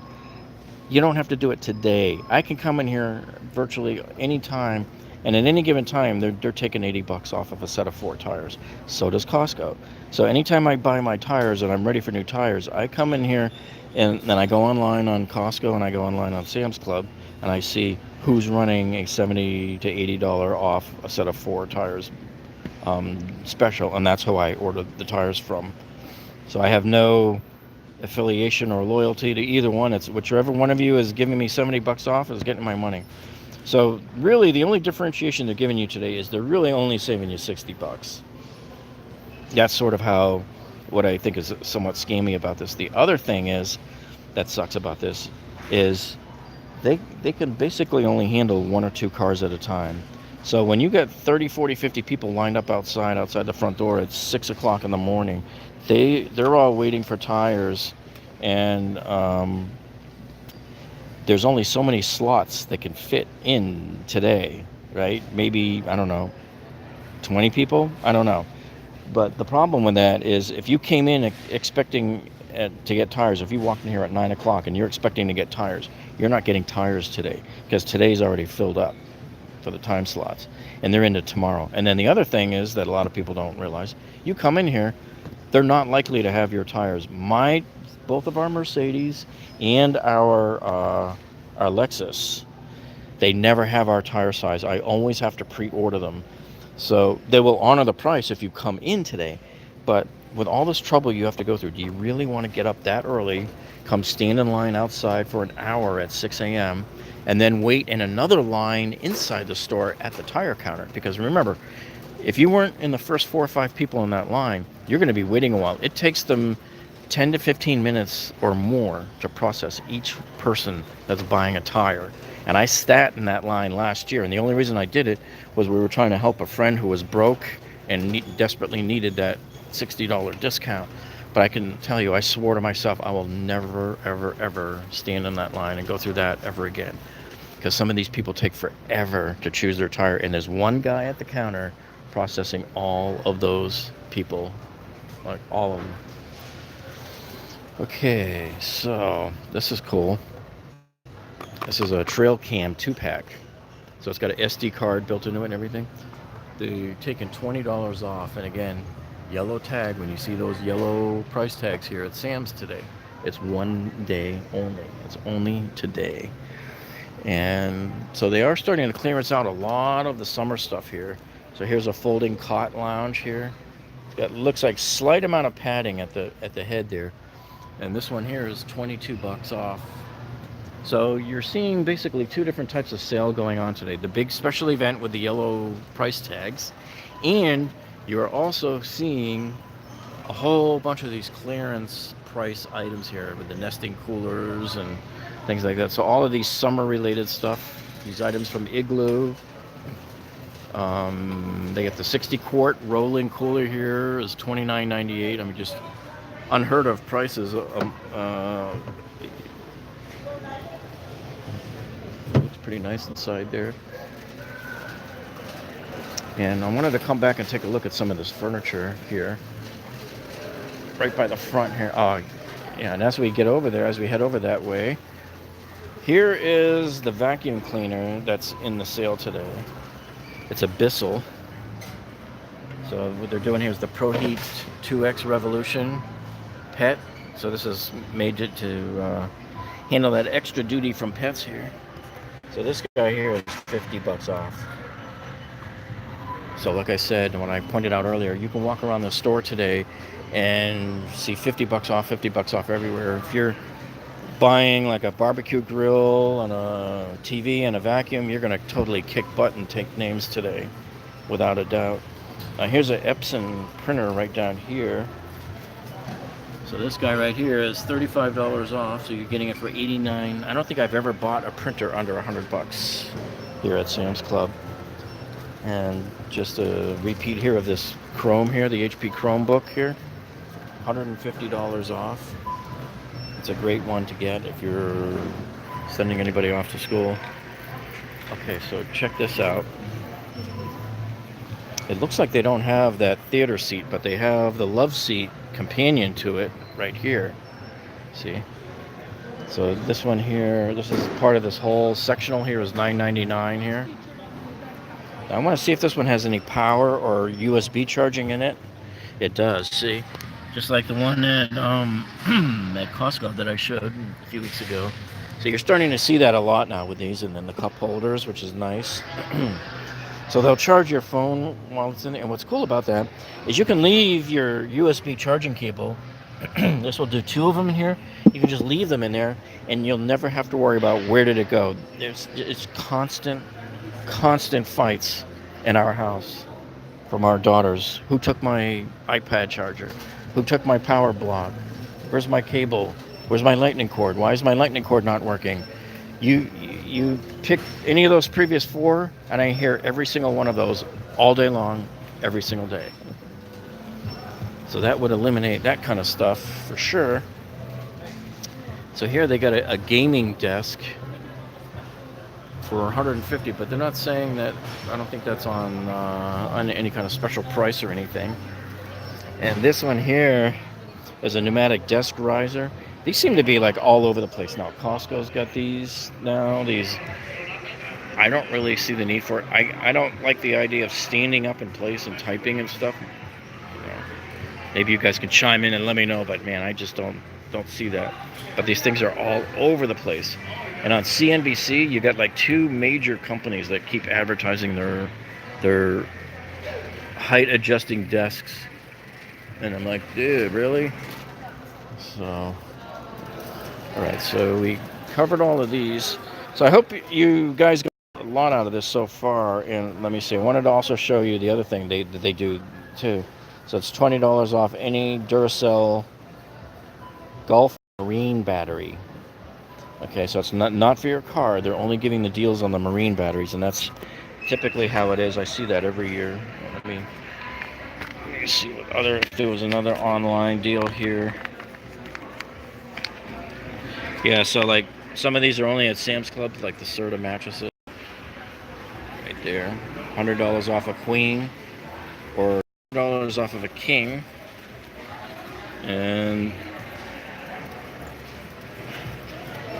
you don't have to do it today. I can come in here virtually any time, and at any given time, they're taking 80 bucks off of a set of 4 tires. So does Costco. So anytime I buy my tires and I'm ready for new tires, I come in here and then I go online on Costco and I go online on Sam's Club and I see who's running a $70 to $80 off a set of 4 tires special, and that's who I ordered the tires from. So I have no affiliation or loyalty to either one. It's whichever one of you is giving me 70 bucks off is getting my money. So really the only differentiation they're giving you today is they're really only saving you 60 bucks. That's sort of how, what I think is somewhat scammy about this. The other thing is, that sucks about this, is they can basically only handle 1 or 2 cars at a time. So when you get 30, 40, 50 people lined up outside the front door at 6 o'clock in the morning, they're all waiting for tires, and there's only so many slots that can fit in today, right? Maybe, I don't know, 20 people? I don't know. But the problem with that is, if you came in expecting to get tires, if you walked in here at 9 o'clock and you're expecting to get tires, you're not getting tires today, because today's already filled up for the time slots, and they're into tomorrow. And then the other thing is that a lot of people don't realize, you come in here, they're not likely to have your tires. Both of our Mercedes and our Lexus, they never have our tire size. I always have to pre-order them. So they will honor the price if you come in today. But with all this trouble you have to go through, do you really want to get up that early, come stand in line outside for an hour at 6 a.m., and then wait in another line inside the store at the tire counter? Because remember, if you weren't in the first 4 or 5 people in that line, you're going to be waiting a while. It takes them 10 to 15 minutes or more to process each person that's buying a tire. And I sat in that line last year, and the only reason I did it was we were trying to help a friend who was broke and desperately needed that $60 discount. But I can tell you, I swore to myself, I will never, ever, ever stand in that line and go through that ever again. Because some of these people take forever to choose their tire, and there's one guy at the counter processing all of those people, like all of them. Okay, so this is cool. This is a Trail Cam 2-pack. So it's got an SD card built into it and everything. They're taking $20 off. And again, yellow tag. When you see those yellow price tags here at Sam's today, it's one day only. It's only today. And so they are starting to clearance out a lot of the summer stuff here. So here's a folding cot lounge here. It's got, looks like, slight amount of padding at the head there. And this one here is $22 off. So you're seeing basically 2 different types of sale going on today. The big special event with the yellow price tags, and you're also seeing a whole bunch of these clearance price items here with the nesting coolers and things like that. So all of these summer related stuff, these items from Igloo. They get the 60 quart rolling cooler here is $29.98. I mean, just unheard of prices. Looks pretty nice inside there. And I wanted to come back and take a look at some of this furniture here, right by the front here. Oh, yeah. And as we get over there, as we head over that way, here is the vacuum cleaner that's in the sale today. It's a Bissell. So what they're doing here is the Proheat 2X Revolution Pet. So this is made to handle that extra duty from pets here. So this guy here is $50 off. So like I said, when I pointed out earlier, you can walk around the store today and see $50 off everywhere. If you're buying like a barbecue grill and a TV and a vacuum, you're going to totally kick butt and take names today, without a doubt. Here's an Epson printer right down here. So this guy right here is $35 off, so you're getting it for $89. I don't think I've ever bought a printer under $100 here at Sam's Club. And just a repeat here of this Chrome here, the HP Chromebook here, $150 off. It's a great one to get if you're sending anybody off to school. Okay, so check this out. It looks like they don't have that theater seat, but they have the love seat companion to it right here. See? So this one here, this is part of this whole sectional here, is $9.99 here. I want to see if this one has any power or USB charging in it. It does, see? Just like the one at Costco that I showed a few weeks ago. So you're starting to see that a lot now with these, and then the cup holders, which is nice. So they'll charge your phone while it's in there. And what's cool about that is you can leave your USB charging cable. This will do 2 of them in here. You can just leave them in there, and you'll never have to worry about where did it go. It's constant fights in our house from our daughters. Who took my iPad charger? Who took my power block? Where's my cable? Where's my lightning cord? Why is my lightning cord not working? You pick any of those previous four, and I hear every single one of those all day long, every single day. So that would eliminate that kind of stuff for sure. So here they got a gaming desk for 150, but they're not saying that. I don't think that's on any kind of special price or anything. And this one here is a pneumatic desk riser. These seem to be like all over the place now. Costco's got these now. These, I don't really see the need for it. I don't like the idea of standing up in place and typing and stuff. You know, maybe you guys can chime in and let me know, but man, I just don't see that. But these things are all over the place. And on CNBC, you got like two major companies that keep advertising their height adjusting desks. And I'm like, dude, really? So, all right, so we covered all of these. So I hope you guys got a lot out of this so far. And let me see, I wanted to also show you the other thing that they do too. So it's $20 off any Duracell Golf marine battery. Okay, so it's not for your car. They're only giving the deals on the marine batteries, and that's typically how it is. I see that every year. Let me see what other, if there was another online deal here. Yeah, so like some of these are only at Sam's Club, like the Serta mattresses. Right there. $100 off a queen, or $100 off of a king. And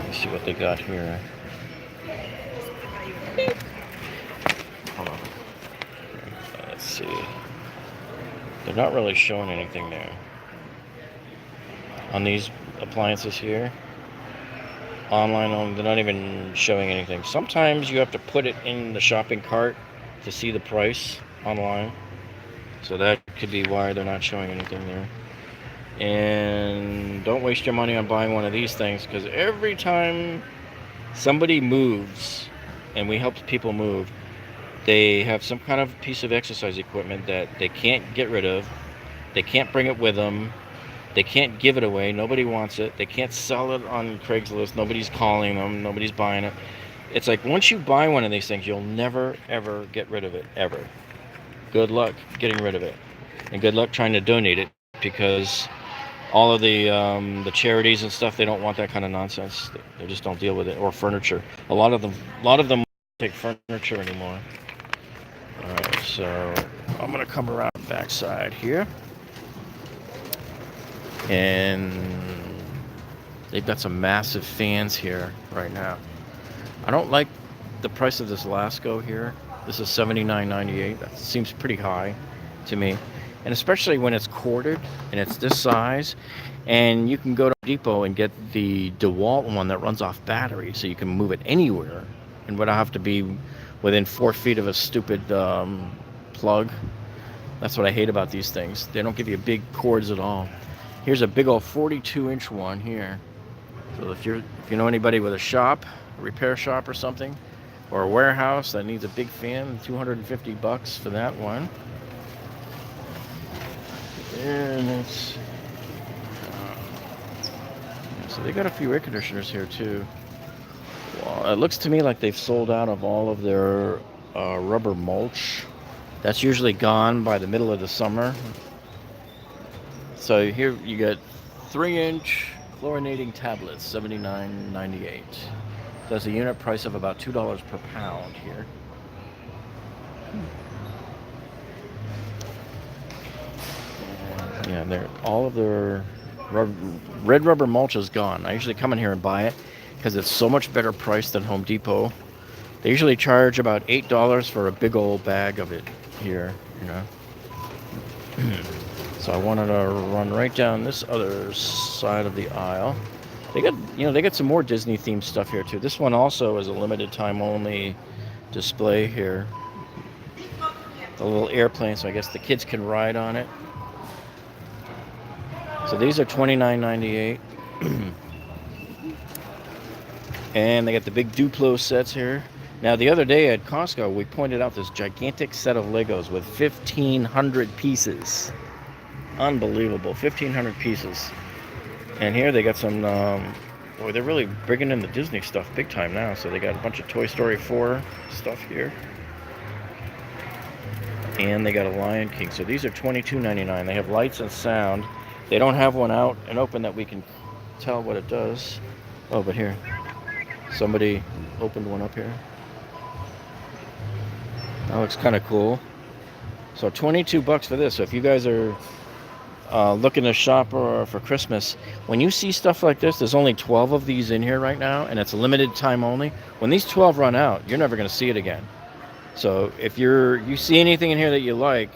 let's see what they got here. Hold on. Let's see. They're not really showing anything there. On these appliances here, online, they're not even showing anything. Sometimes you have to put it in the shopping cart to see the price online. So that could be why they're not showing anything there. And don't waste your money on buying one of these things, because every time somebody moves, and we help people move, they have some kind of piece of exercise equipment that they can't get rid of. They can't bring it with them. They can't give it away. Nobody wants it. They can't sell it on Craigslist. Nobody's calling them. Nobody's buying it. It's like once you buy one of these things, you'll never, ever get rid of it, ever. Good luck getting rid of it. And good luck trying to donate it, because all of the charities and stuff, they don't want that kind of nonsense. They just don't deal with it. Or furniture. A lot of them don't take furniture anymore. All right, so I'm gonna come around the backside here, and they've got some massive fans here right now. I don't like the price of this Lasco here. This is $79.98. That seems pretty high to me. And especially when it's corded and it's this size, and you can go to Depot and get the DeWalt one that runs off battery, so you can move it anywhere and would have to be within 4 feet of a stupid plug. That's what I hate about these things. They don't give you big cords at all. Here's a big old 42-inch one here. So if you know anybody with a shop, a repair shop or something, or a warehouse that needs a big fan, $250 for that one. And it's so they got a few air conditioners here too. Well, it looks to me like they've sold out of all of their rubber mulch. That's usually gone by the middle of the summer. So here you get 3-inch chlorinating tablets, $79.98. That's a unit price of about $2 per pound here. Yeah, all of their red rubber mulch is gone. I usually come in here and buy it because it's so much better price than Home Depot. They usually charge about $8 for a big old bag of it here, you know. So I wanted to run right down this other side of the aisle. They got some more Disney themed stuff here too. This one also is a limited time only display here. The little airplane, so I guess the kids can ride on it. So these are $29.98. And they got the big Duplo sets here. Now, the other day at Costco, we pointed out this gigantic set of Legos with 1,500 pieces. Unbelievable, 1,500 pieces. And here they got some, boy, they're really bringing in the Disney stuff big time now. So they got a bunch of Toy Story 4 stuff here. And they got a Lion King. So these are $22.99. They have lights and sound. They don't have one out and open that we can tell what it does. Oh, but here, somebody opened one up here. That looks kind of cool. So 22 bucks for this. So if you guys are looking to shop for Christmas, when you see stuff like this, there's only 12 of these in here right now, and it's a limited time only. When these 12 run out, you're never going to see it again. So if you see anything in here that you like,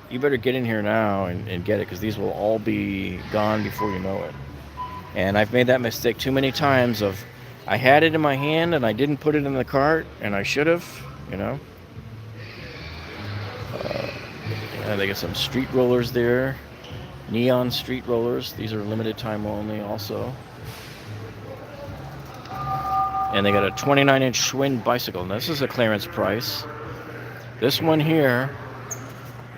you better get in here now and get it, because these will all be gone before you know it. And I've made that mistake too many times of I had it in my hand and I didn't put it in the cart, and I should have, you know. And they got some street rollers there. Neon street rollers. These are limited time only also. And they got a 29-inch Schwinn bicycle. Now, this is a clearance price. This one here,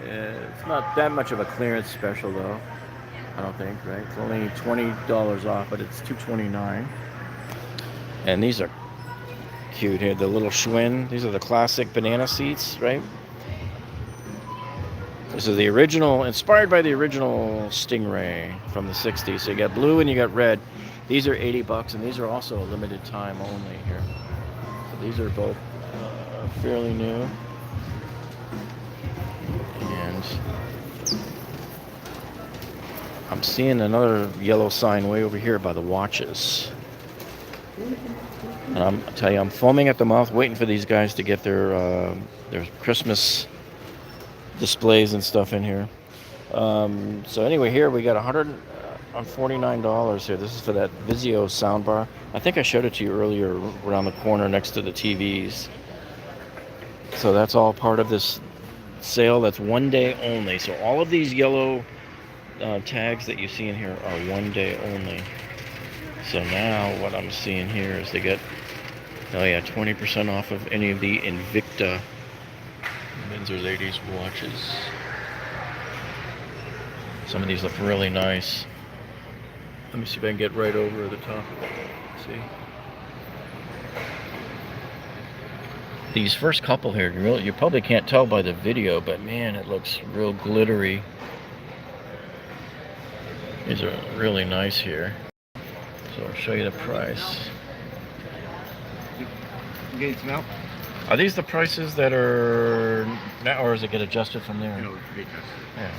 it's not that much of a clearance special though, I don't think, right? It's only $20 off, but it's $229. And these are cute here, the little Schwinn. These are the classic banana seats, right? This is the original, inspired by the original Stingray from the 60s. So you got blue and you got red. These are 80 bucks, and these are also a limited time only here. So these are both fairly new. And I'm seeing another yellow sign way over here by the watches. And I tell you, I'm foaming at the mouth waiting for these guys to get their Christmas displays and stuff in here. So anyway, here we got $149 here. This is for that Vizio soundbar. I think I showed it to you earlier around the corner next to the TVs. So that's all part of this sale. That's one day only. So all of these yellow tags that you see in here are one day only. So now what I'm seeing here is they get, oh yeah, 20% off of any of the Invicta men's or ladies watches. Some of these look really nice. Let me see if I can get right over the top. See? These first couple here, you probably can't tell by the video, but man, it looks real glittery. These are really nice here. So I'll show you the price. You getting some help? Are these the prices that are now, or does it get adjusted from there? No, it's Yeah.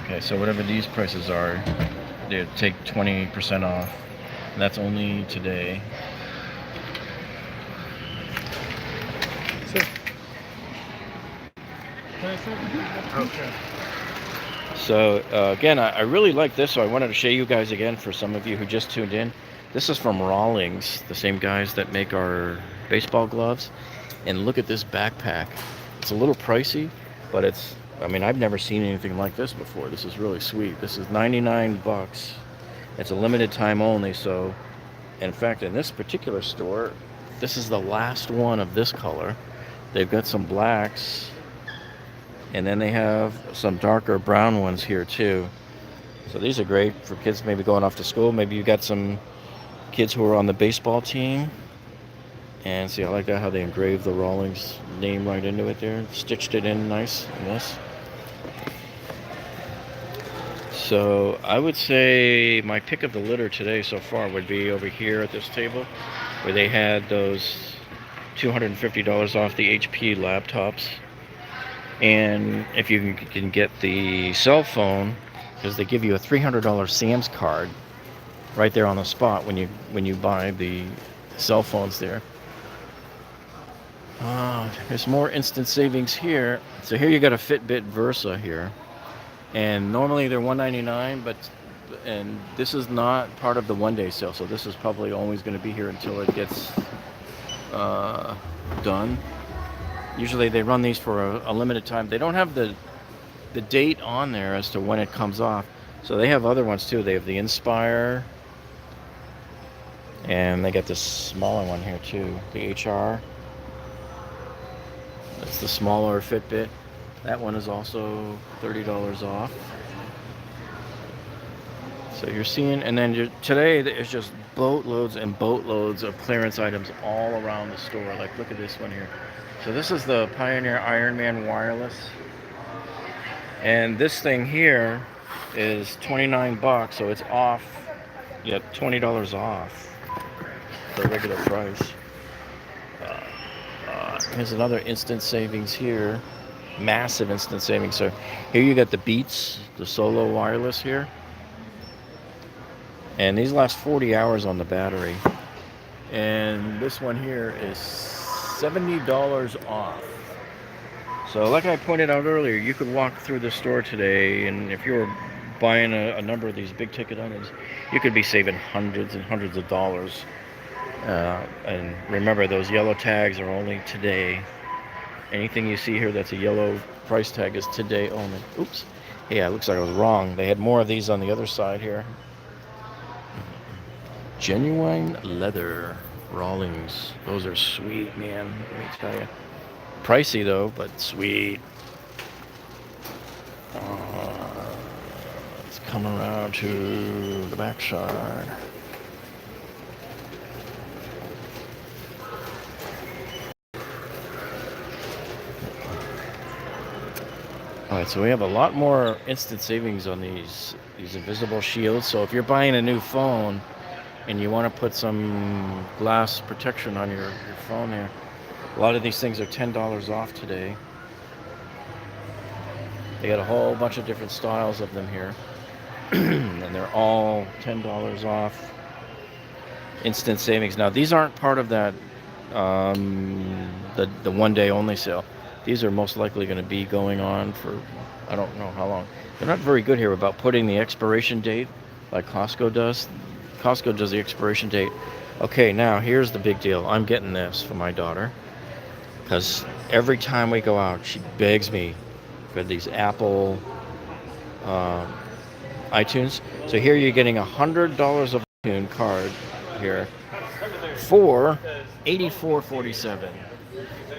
Okay, so whatever these prices are, they take 20% off. And that's only today. Okay. So again, I really like this, so I wanted to show you guys again for some of you who just tuned in. This is from Rawlings, the same guys that make our baseball gloves. And look at this backpack. It's a little pricey, but it's, I mean, I've never seen anything like this before. This is really sweet. This is 99 bucks. It's a limited time only, so in fact, in this particular store, this is the last one of this color. They've got some blacks, and then they have some darker brown ones here too. So these are great for kids maybe going off to school. Maybe you got some kids who are on the baseball team. And see, I like that how they engraved the Rawlings name right into it there. Stitched it in nice in this. So I would say my pick of the litter today so far would be over here at this table, where they had those $250 off the HP laptops. And if you can get the cell phone, because they give you a $300 Sam's card right there on the spot when you buy the cell phones there. There's more instant savings here. So here you got a Fitbit Versa here, and normally they're $199, and this is not part of the one-day sale, so this is probably always going to be here until it gets done. Usually they run these for a limited time. They don't have the date on there as to when it comes off, so they have other ones too. They have the Inspire, and they got this smaller one here too, the HR. It's the smaller Fitbit. That one is also $30 off. So you're seeing, and then today it's just boatloads and boatloads of clearance items all around the store. Like, look at this one here. So this is the Pioneer Ironman wireless, and this thing here is 29 bucks, so it's off. Yeah, $20 off the regular price. Here's another instant savings here, massive instant savings. So here you got the Beats, the Solo wireless here. And these last 40 hours on the battery. And this one here is $70 off. So like I pointed out earlier, you could walk through the store today, and if you were buying a number of these big ticket items, you could be saving hundreds and hundreds of dollars. And remember, those yellow tags are only today. Anything you see here that's a yellow price tag is today only. Oops. Yeah, it looks like I was wrong. They had more of these on the other side here. Genuine leather Rawlings. Those are sweet, man. Let me tell you. Pricey though, but sweet. Let's come around to the back side. Alright, so we have a lot more instant savings on these invisible shields. So if you're buying a new phone and you want to put some glass protection on your phone here, a lot of these things are $10 off today. They got a whole bunch of different styles of them here. And they're all $10 off. Instant savings. Now these aren't part of that the one day only sale. These are most likely going to be going on for I don't know how long. They're not very good here about putting the expiration date like Costco does. Costco does the expiration date. Okay, now here's the big deal. I'm getting this for my daughter because every time we go out, she begs me for these Apple iTunes. So here you're getting $100 of iTunes card here for $84.47.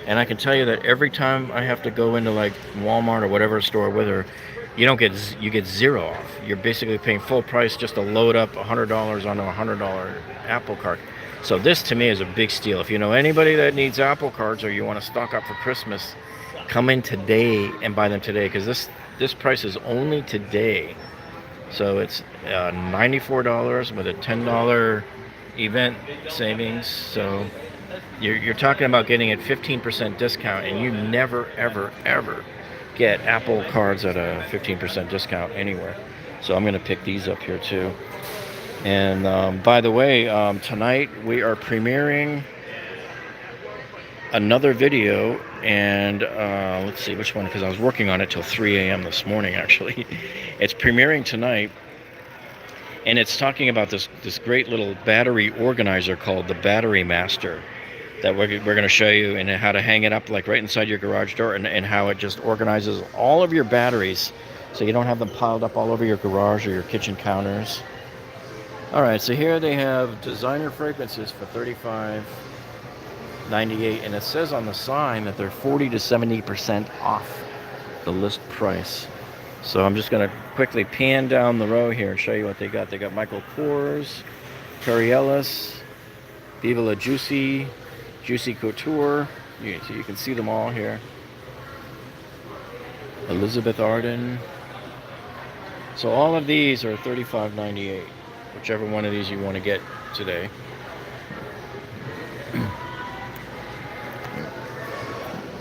And I can tell you that every time I have to go into like Walmart or whatever store with her, you get zero off. You're basically paying full price just to load up $100 onto a $100 Apple card. So this to me is a big steal. If you know anybody that needs Apple cards or you want to stock up for Christmas, come in today and buy them today because this price is only today. So it's $94 with a $10 event savings. So you're talking about getting a 15% discount, and you never, ever, ever get Apple cards at a 15% discount anywhere. So I'm going to pick these up here too. And by the way, tonight we are premiering another video, and let's see which one, because I was working on it till 3 a.m. this morning actually. It's premiering tonight, and it's talking about this great little battery organizer called the Battery Master that we're going to show you, and how to hang it up like right inside your garage door, and how it just organizes all of your batteries so you don't have them piled up all over your garage or your kitchen counters. Alright, so here they have designer fragrances for $35.98, and it says on the sign that they're 40 to 70% off the list price. So I'm just going to quickly pan down the row here and show you what they got. They got Michael Kors, Perry Ellis, Viva La Juicy, Juicy Couture. So you can see them all here. Elizabeth Arden. So all of these are $35.98, whichever one of these you want to get today.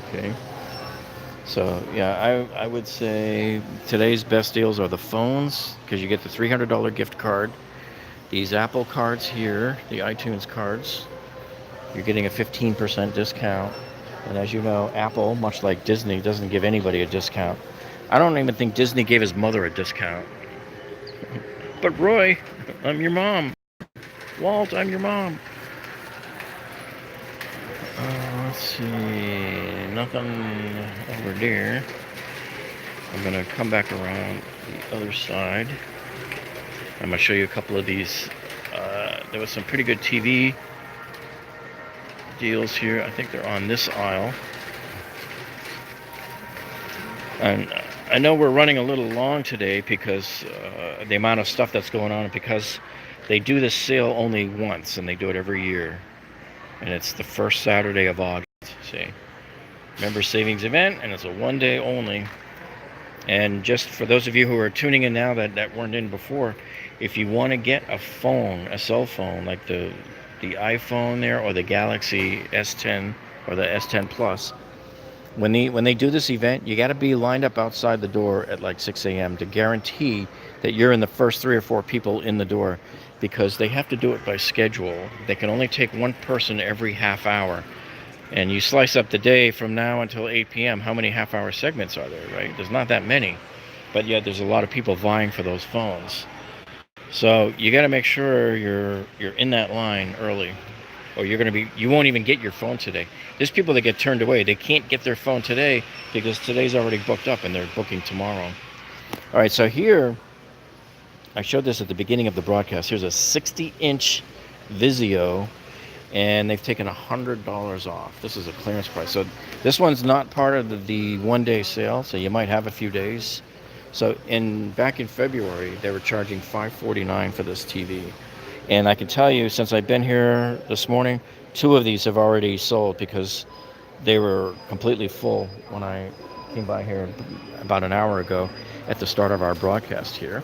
Okay. So yeah, I would say today's best deals are the phones, because you get the $300 gift card. These Apple cards here, the iTunes cards, you're getting a 15% discount. And as you know, Apple, much like Disney, doesn't give anybody a discount. I don't even think Disney gave his mother a discount. But Roy, I'm your mom. Walt, I'm your mom. Let's see, nothing over there. I'm gonna come back around the other side. I'm gonna show you a couple of these. There was some pretty good TV deals here. I think they're on this aisle. And I know we're running a little long today because the amount of stuff that's going on, because they do this sale only once and they do it every year. And it's the first Saturday of August. See, member savings event, and it's a 1 day only. And just for those of you who are tuning in now that weren't in before, if you want to get a phone, a cell phone like the iPhone there, or the Galaxy S10 or the S10 Plus, when they do this event, you got to be lined up outside the door at like 6 a.m. to guarantee that you're in the first 3 or 4 people in the door, because they have to do it by schedule. They can only take one person every half hour. And you slice up the day from now until 8 p.m. How many half-hour segments are there, right? There's not that many, but yet there's a lot of people vying for those phones. So you got to make sure you're in that line early, or you won't even get your phone today. There's people that get turned away. They can't get their phone today because today's already booked up and they're booking tomorrow. All right, so here I showed this at the beginning of the broadcast. Here's a 60-inch Vizio, and they've taken $100 off. This is a clearance price. So this one's not part of the 1 day sale, so you might have a few days. So back in February, they were charging $549 for this TV. And I can tell you, since I've been here this morning, 2 of these have already sold because they were completely full when I came by here about an hour ago at the start of our broadcast here.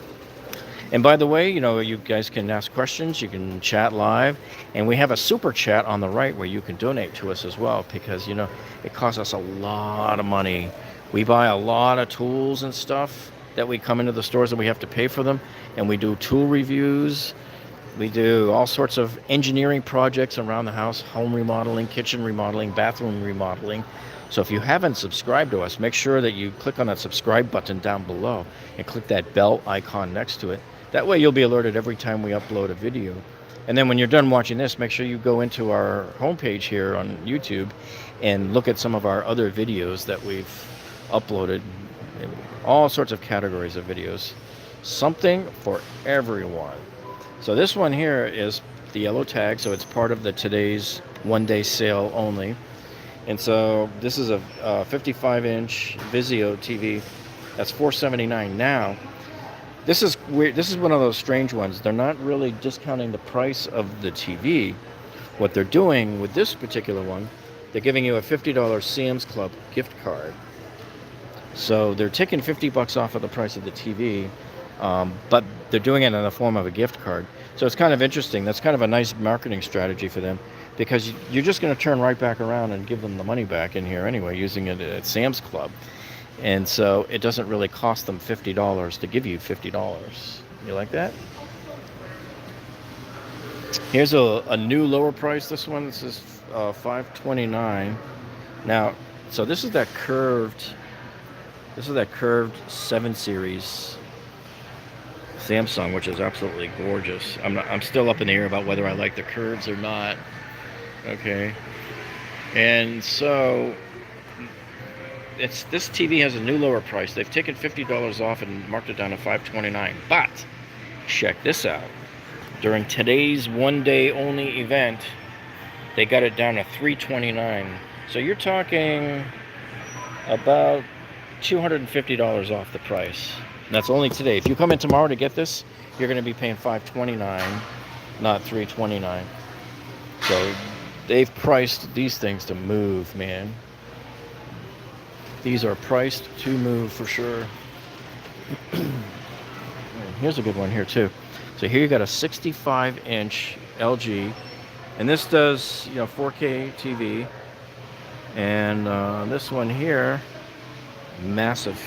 And by the way, you guys can ask questions, you can chat live, and we have a super chat on the right where you can donate to us as well, because it costs us a lot of money. We buy a lot of tools and stuff that we come into the stores and we have to pay for them, and we do tool reviews. We do all sorts of engineering projects around the house, home remodeling, kitchen remodeling, bathroom remodeling. So if you haven't subscribed to us, make sure that you click on that subscribe button down below and click that bell icon next to it. That way you'll be alerted every time we upload a video. And then when you're done watching this, make sure you go into our homepage here on YouTube and look at some of our other videos that we've uploaded. All sorts of categories of videos. Something for everyone. So this one here is the yellow tag, so it's part of today's 1 day sale only. And so this is a 55-inch Vizio TV. That's $479 now. This is weird. This is one of those strange ones. They're not really discounting the price of the TV. What they're doing with this particular one, they're giving you a $50 Sam's Club gift card. So they're taking $50 off of the price of the TV, but they're doing it in the form of a gift card. So it's kind of interesting. That's kind of a nice marketing strategy for them, because you're just going to turn right back around and give them the money back in here anyway, using it at Sam's Club. And so it doesn't really cost them $50 to give you $50. You like that? Here's a new lower price. This one, this is $529. Now, so this is that curved 7 series Samsung, which is absolutely gorgeous. I'm still up in the air about whether I like the curves or not. Okay. And so this TV has a new lower price. They've taken $50 off and marked it down to $529. But check this out. During today's 1 day only event, they got it down to $329. So you're talking about $250 off the price. And that's only today. If you come in tomorrow to get this, you're going to be paying $529, not $329. So they've priced these things to move, man. These are priced to move for sure. Here's a good one here too. So here you got a 65-inch LG, and this does 4K TV. And this one here, massive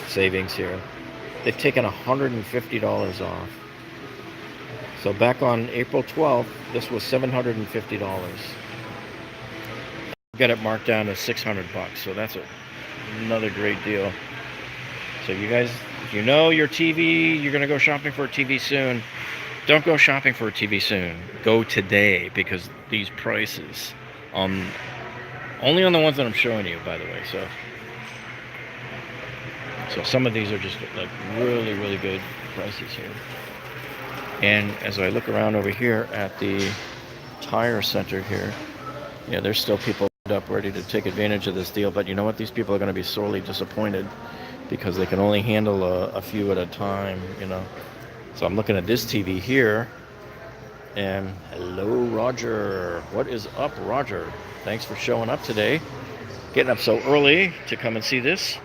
savings here. They've taken $150 off. So back on April 12th, this was $750. Got it marked down to $600, so that's another great deal. So you guys, if you know your TV, you're gonna go shopping for a TV soon. Don't go shopping for a TV soon. Go today, because these prices, only on the ones that I'm showing you, by the way. So some of these are just like really good prices here. And as I look around over here at the tire center here, there's still people up ready to take advantage of this deal, but you know what? These people are going to be sorely disappointed because they can only handle a few at a time, you know. So I'm looking at this TV here, and hello, Roger. What is up, Roger? Thanks for showing up today. Getting up so early to come and see this.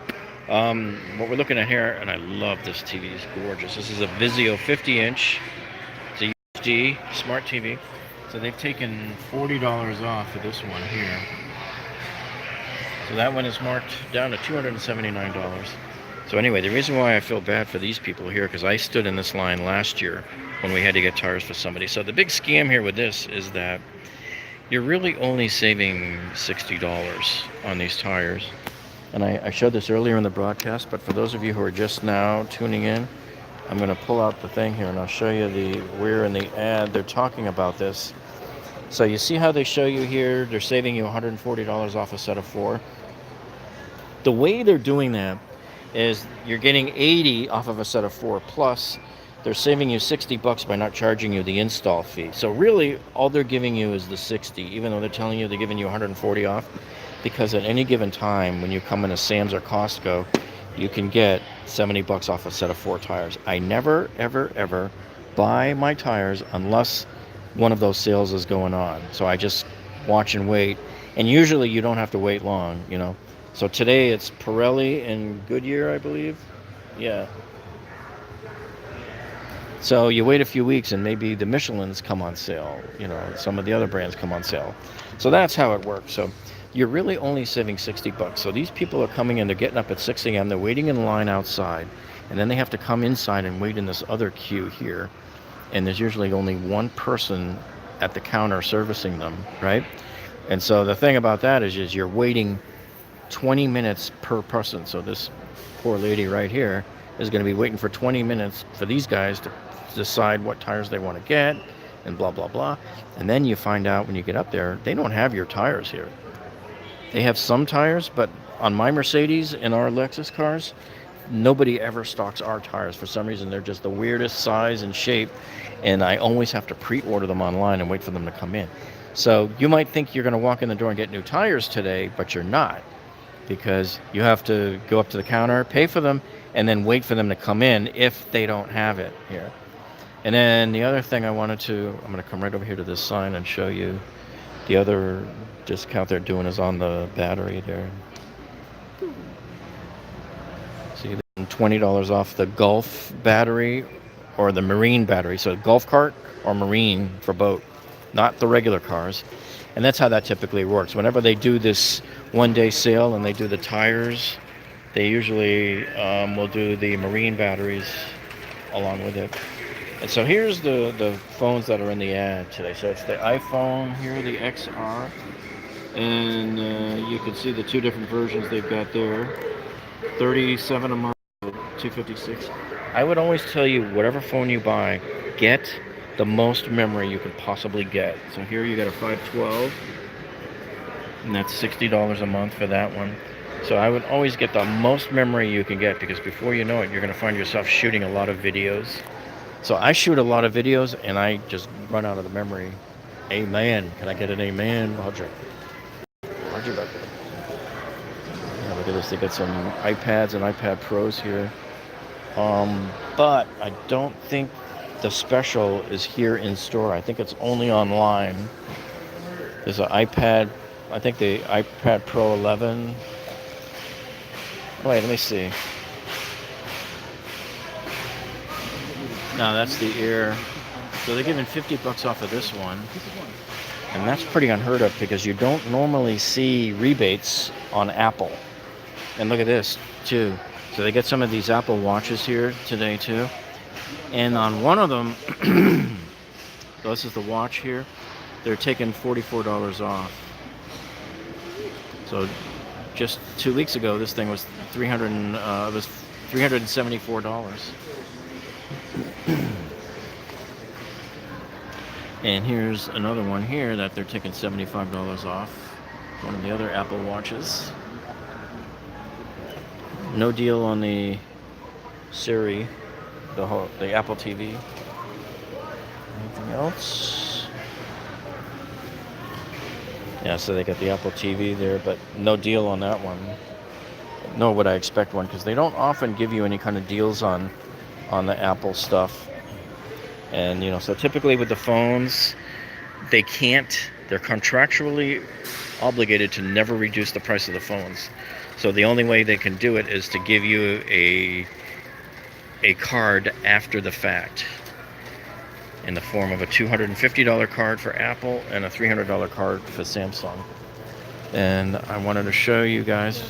What we're looking at here, and I love this TV, it's gorgeous. This is a Vizio 50-inch. It's a UHD smart TV. So they've taken $40 off for this one here. So that one is marked down to $279. So anyway, the reason why I feel bad for these people here, because I stood in this line last year when we had to get tires for somebody. So the big scam here with this is that you're really only saving $60 on these tires. And I showed this earlier in the broadcast, but for those of you who are just now tuning in, I'm going to pull out the thing here and I'll show you where in the ad they're talking about this. So you see how they show you here, they're saving you $140 off a set of 4. The way they're doing that is you're getting 80 off of a set of 4, plus they're saving you $60 by not charging you the install fee. So really all they're giving you is the 60, even though they're telling you they're giving you 140 off, because at any given time when you come into Sam's or Costco, you can get $70 off a set of 4 tires. I never ever buy my tires unless one of those sales is going on. So I just watch and wait, and usually you don't have to wait long, you know. So today it's Pirelli and Goodyear, I believe. Yeah. So you wait a few weeks and maybe the Michelins come on sale, you know, some of the other brands come on sale. So that's how it works. So you're really only saving $60. So these people are coming in, they're getting up at 6 a.m., they're waiting in line outside, and then they have to come inside and wait in this other queue here. And there's usually only one person at the counter servicing them, right? And so the thing about that is you're waiting 20 minutes per person. So this poor lady right here is going to be waiting for 20 minutes for these guys to decide what tires they want to get and blah blah blah. And then you find out when you get up there, they don't have your tires here. They have some tires, but on my Mercedes and our Lexus cars, nobody ever stocks our tires. For some reason, they're just the weirdest size and shape, and I always have to pre-order them online and wait for them to come in. So you might think you're going to walk in the door and get new tires today, but you're not, because you have to go up to the counter, pay for them, and then wait for them to come in if they don't have it here. And then the other thing I'm going to come right over here to this sign and show you the other discount they're doing is on the battery there. See, $20 off the Golf battery or the Marine battery. So golf cart or Marine for boat, not the regular cars. And that's how that typically works. Whenever they do this one-day sale and they do the tires, they usually will do the Marine batteries along with it. And so here's the phones that are in the ad today. So it's the iPhone here, the XR. And you can see the 2 different versions they've got there. $37 a month, $256. I would always tell you, whatever phone you buy, get the most memory you could possibly get. So here you got a 512, and that's $60 a month for that one. So I would always get the most memory you can get, because before you know it, you're going to find yourself shooting a lot of videos. So I shoot a lot of videos, and I just run out of the memory. Amen. Can I get an amen, Roger? Roger back there. Yeah, look at this. They got some iPads and iPad Pros here. But I don't think the special is here in store. I think it's only online. There's an iPad, I think the iPad Pro 11. Wait, let me see. No, that's the Air. So they're giving $50 off of this one. And that's pretty unheard of, because you don't normally see rebates on Apple. And look at this, too. So they get some of these Apple Watches here today, too. And on one of them, this is the watch here, they're taking $44 off. So just 2 weeks ago, this thing was $374. And here's another one here that they're taking $75 off. One of the other Apple Watches. No deal on the Siri, the Apple TV. Anything else? Yeah, so they got the Apple TV there, but no deal on that one. Nor would I expect one, because they don't often give you any kind of deals on the Apple stuff. And so typically with the phones, they can't. They're contractually obligated to never reduce the price of the phones. So the only way they can do it is to give you a card after the fact, in the form of a $250 card for Apple and a $300 card for Samsung. And I wanted to show you guys,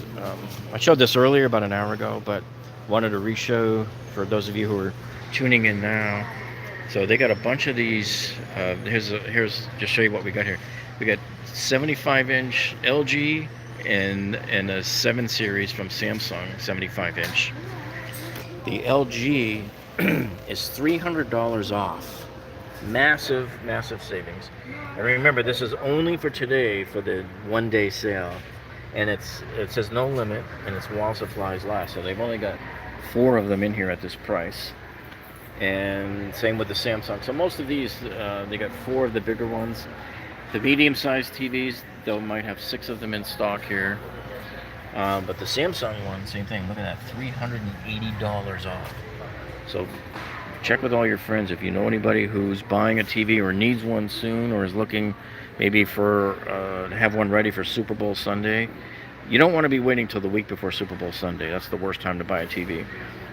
I showed this earlier about an hour ago, but wanted to re-show for those of you who are tuning in now. So they got a bunch of these. Here's just show you what we got here. We got 75-inch LG and a 7 series from Samsung, 75-inch. The LG is $300 off. Massive savings. And remember, this is only for today, for the one-day sale, and it says no limit, and it's while supplies last. So they've only got 4 of them in here at this price. And same with the Samsung. So most of these, they got 4 of the bigger ones. The medium-sized TVs, they might have 6 of them in stock here. But the Samsung one, same thing. Look at that, $380 off. So check with all your friends if you know anybody who's buying a TV or needs one soon, or is looking maybe for to have one ready for Super Bowl Sunday. You don't want to be waiting till the week before Super Bowl Sunday. That's the worst time to buy a TV.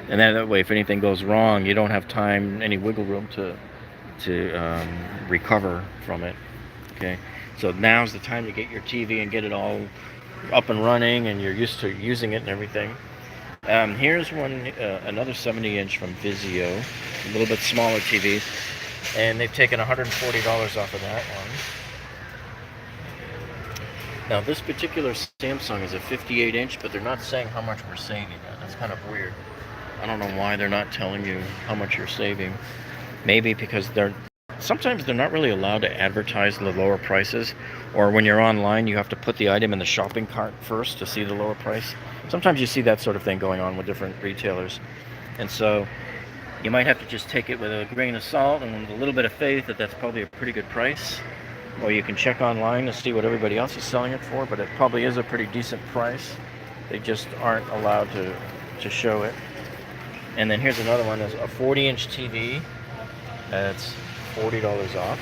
And then that way, if anything goes wrong, you don't have time, any wiggle room to recover from it. Okay, so now's the time to get your TV and get it all up and running, and you're used to using it and everything. Here's one, another 70-inch from Vizio, a little bit smaller TV, and they've taken $140 off of that one. Now this particular Samsung is a 58-inch, but they're not saying how much we're saving. That's kind of weird. I don't know why they're not telling you how much you're saving. Maybe because sometimes they're not really allowed to advertise the lower prices, or when you're online you have to put the item in the shopping cart first to see the lower price. Sometimes you see that sort of thing going on with different retailers, and so you might have to just take it with a grain of salt and a little bit of faith that that's probably a pretty good price. Or you can check online to see what everybody else is selling it for, but it probably is a pretty decent price. They just aren't allowed to show it. And then here's another one, is a 40-inch TV. That's $40 off.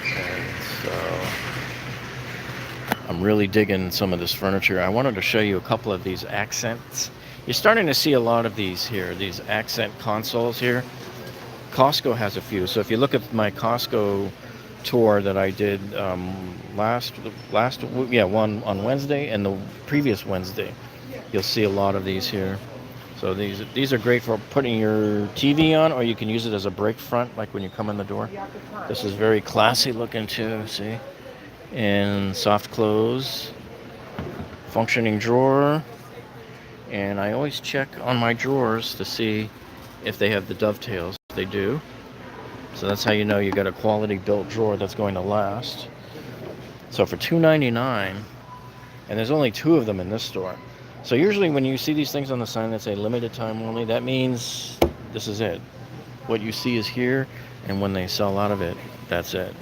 And so I'm really digging some of this furniture. I wanted to show you a couple of these accents. You're starting to see a lot of these here, these accent consoles here. Costco has a few. So if you look at my Costco tour that I did one on Wednesday and the previous Wednesday, you'll see a lot of these here. So these are great for putting your TV on, or you can use it as a break front, like when you come in the door. This is very classy looking too, see? And soft close, functioning drawer. And I always check on my drawers to see if they have the dovetails. They do. So that's how you know you got a quality built drawer that's going to last. So for $2.99, and there's only 2 of them in this store. So usually when you see these things on the sign that say limited time only, that means this is it. What you see is here, and when they sell out of it, that's it.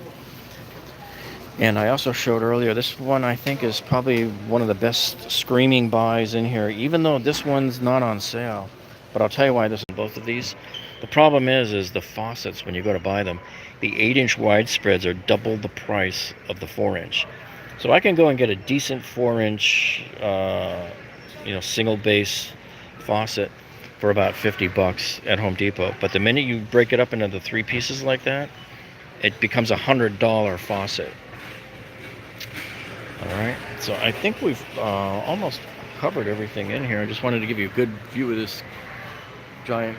And I also showed earlier, this one I think is probably one of the best screaming buys in here, even though this one's not on sale. But I'll tell you why this is both of these. The problem is the faucets, when you go to buy them, the 8-inch widespreads are double the price of the 4-inch. So I can go and get a decent 4-inch, single base faucet for about $50 at Home Depot. But the minute you break it up into the 3 pieces like that, it becomes a $100 faucet. All right, so I think we've almost covered everything in here. I just wanted to give you a good view of this giant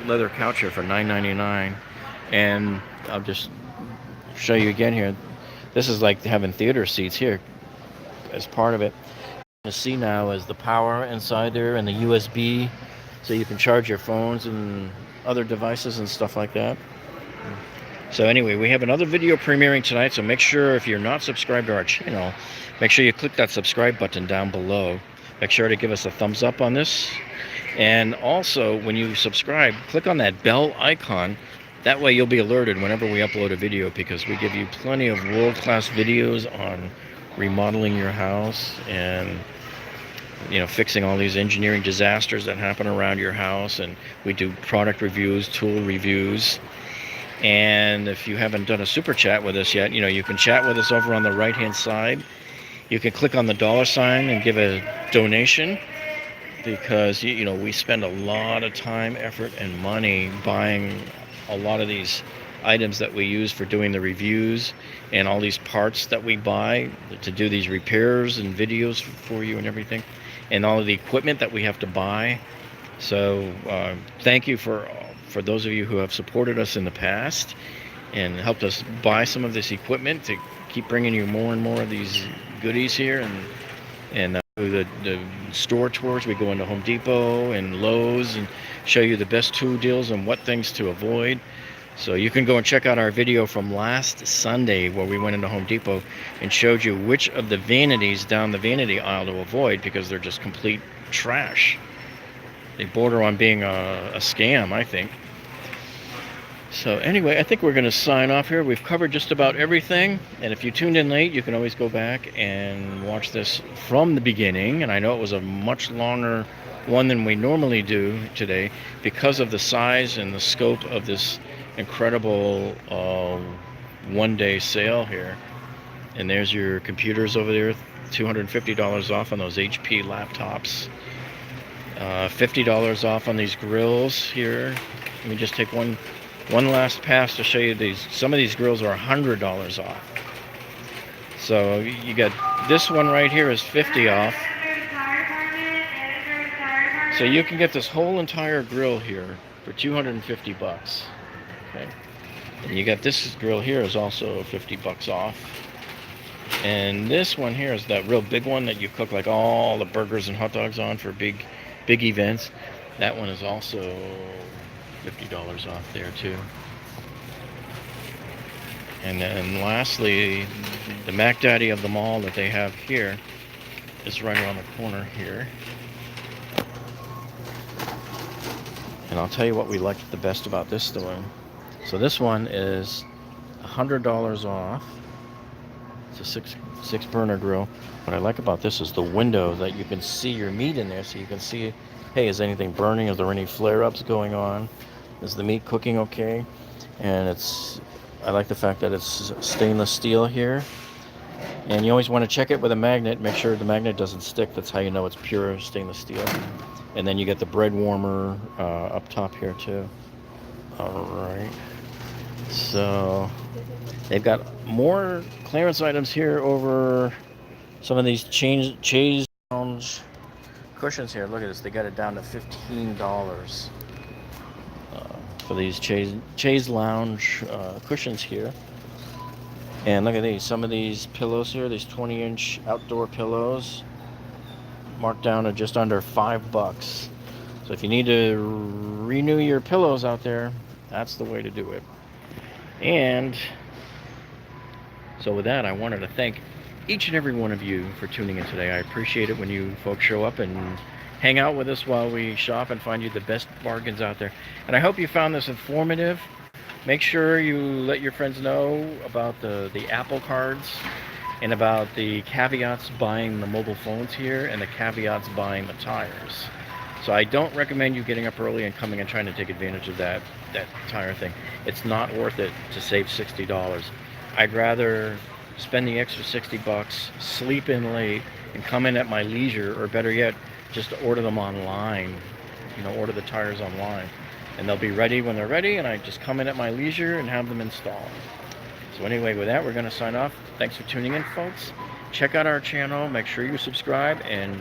leather couch here for $9.99, and I'll just show you again here. This is like having theater seats here as part of it. You see now is the power inside there and the USB, so you can charge your phones and other devices and stuff like that. So anyway, we have another video premiering tonight, so make sure, if you're not subscribed to our channel, make sure you click that subscribe button down below. Make sure to give us a thumbs up on this. And also, when you subscribe, click on that bell icon That way you'll be alerted whenever we upload a video, because we give you plenty of world-class videos on remodeling your house and, you know, fixing all these engineering disasters that happen around your house. And we do product reviews, tool reviews. And if you haven't done a super chat with us yet, you know, you can chat with us over on the right-hand side. You can click on the $ and give a donation, because, you know, we spend a lot of time, effort, and money buying a lot of these items that we use for doing the reviews, and all these parts that we buy to do these repairs and videos for you and everything, and all of the equipment that we have to buy. So thank you for those of you who have supported us in the past and helped us buy some of this equipment to keep bringing you more and more of these goodies here. And the store tours, we go into Home Depot and Lowe's and show you the best tool deals and what things to avoid. So you can go and check out our video from last Sunday where we went into Home Depot and showed you which of the vanities down the vanity aisle to avoid, because they're just complete trash. They border on being a scam, I think. So anyway, I think we're going to sign off here. We've covered just about everything. And if you tuned in late, you can always go back and watch this from the beginning. And I know it was a much longer one than we normally do today, because of the size and the scope of this incredible one-day sale here. And there's your computers over there, $250 off on those HP laptops. $50 off on these grills here. Let me just take one last pass to show you these. Some of these grills are $100 off. So you got this one right here is 50 off. So you can get this whole entire grill here for 250 bucks. Okay. And you got this grill here is also 50 bucks off. And this one here is that real big one that you cook like all the burgers and hot dogs on for big events. That one is also $50 off there too. And then lastly, the Mac Daddy of them all that they have here is right around the corner here. And I'll tell you what we liked the best about this store. So this one is $100 off. It's a six burner grill. What I like about this is the window that you can see your meat in there, so you can see, hey, is anything burning? Is there any flare-ups going on? Is the meat cooking okay? And I like the fact that it's stainless steel here. And you always want to check it with a magnet, make sure the magnet doesn't stick. That's how you know it's pure stainless steel. And then you get the bread warmer up top here too. All right. So they've got more clearance items here over some of these chaise lounge cushions here. Look at this. They got it down to $15 for these chaise lounge cushions here. And look at these. Some of these pillows here, these 20-inch outdoor pillows, marked down to just under $5. So if you need to renew your pillows out there, that's the way to do it. And so with that, I wanted to thank each and every one of you for tuning in today. I appreciate it when you folks show up and hang out with us while we shop and find you the best bargains out there. And I hope you found this informative. Make sure you let your friends know about the Apple cards and about the caveats buying the mobile phones here and the caveats buying the tires. So I don't recommend you getting up early and coming and trying to take advantage of that tire thing. It's not worth it to save $60. I'd rather spend the extra 60 bucks, sleep in late, and come in at my leisure, or better yet, just order them online. You know, order the tires online. And they'll be ready when they're ready, and I just come in at my leisure and have them installed. So anyway, with that, we're going to sign off. Thanks for tuning in, folks. Check out our channel. Make sure you subscribe, and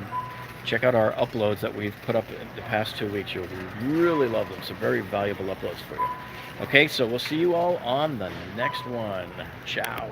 check out our uploads that we've put up in the past 2 weeks. You'll really love them. Some very valuable uploads for you. Okay, so we'll see you all on the next one. Ciao.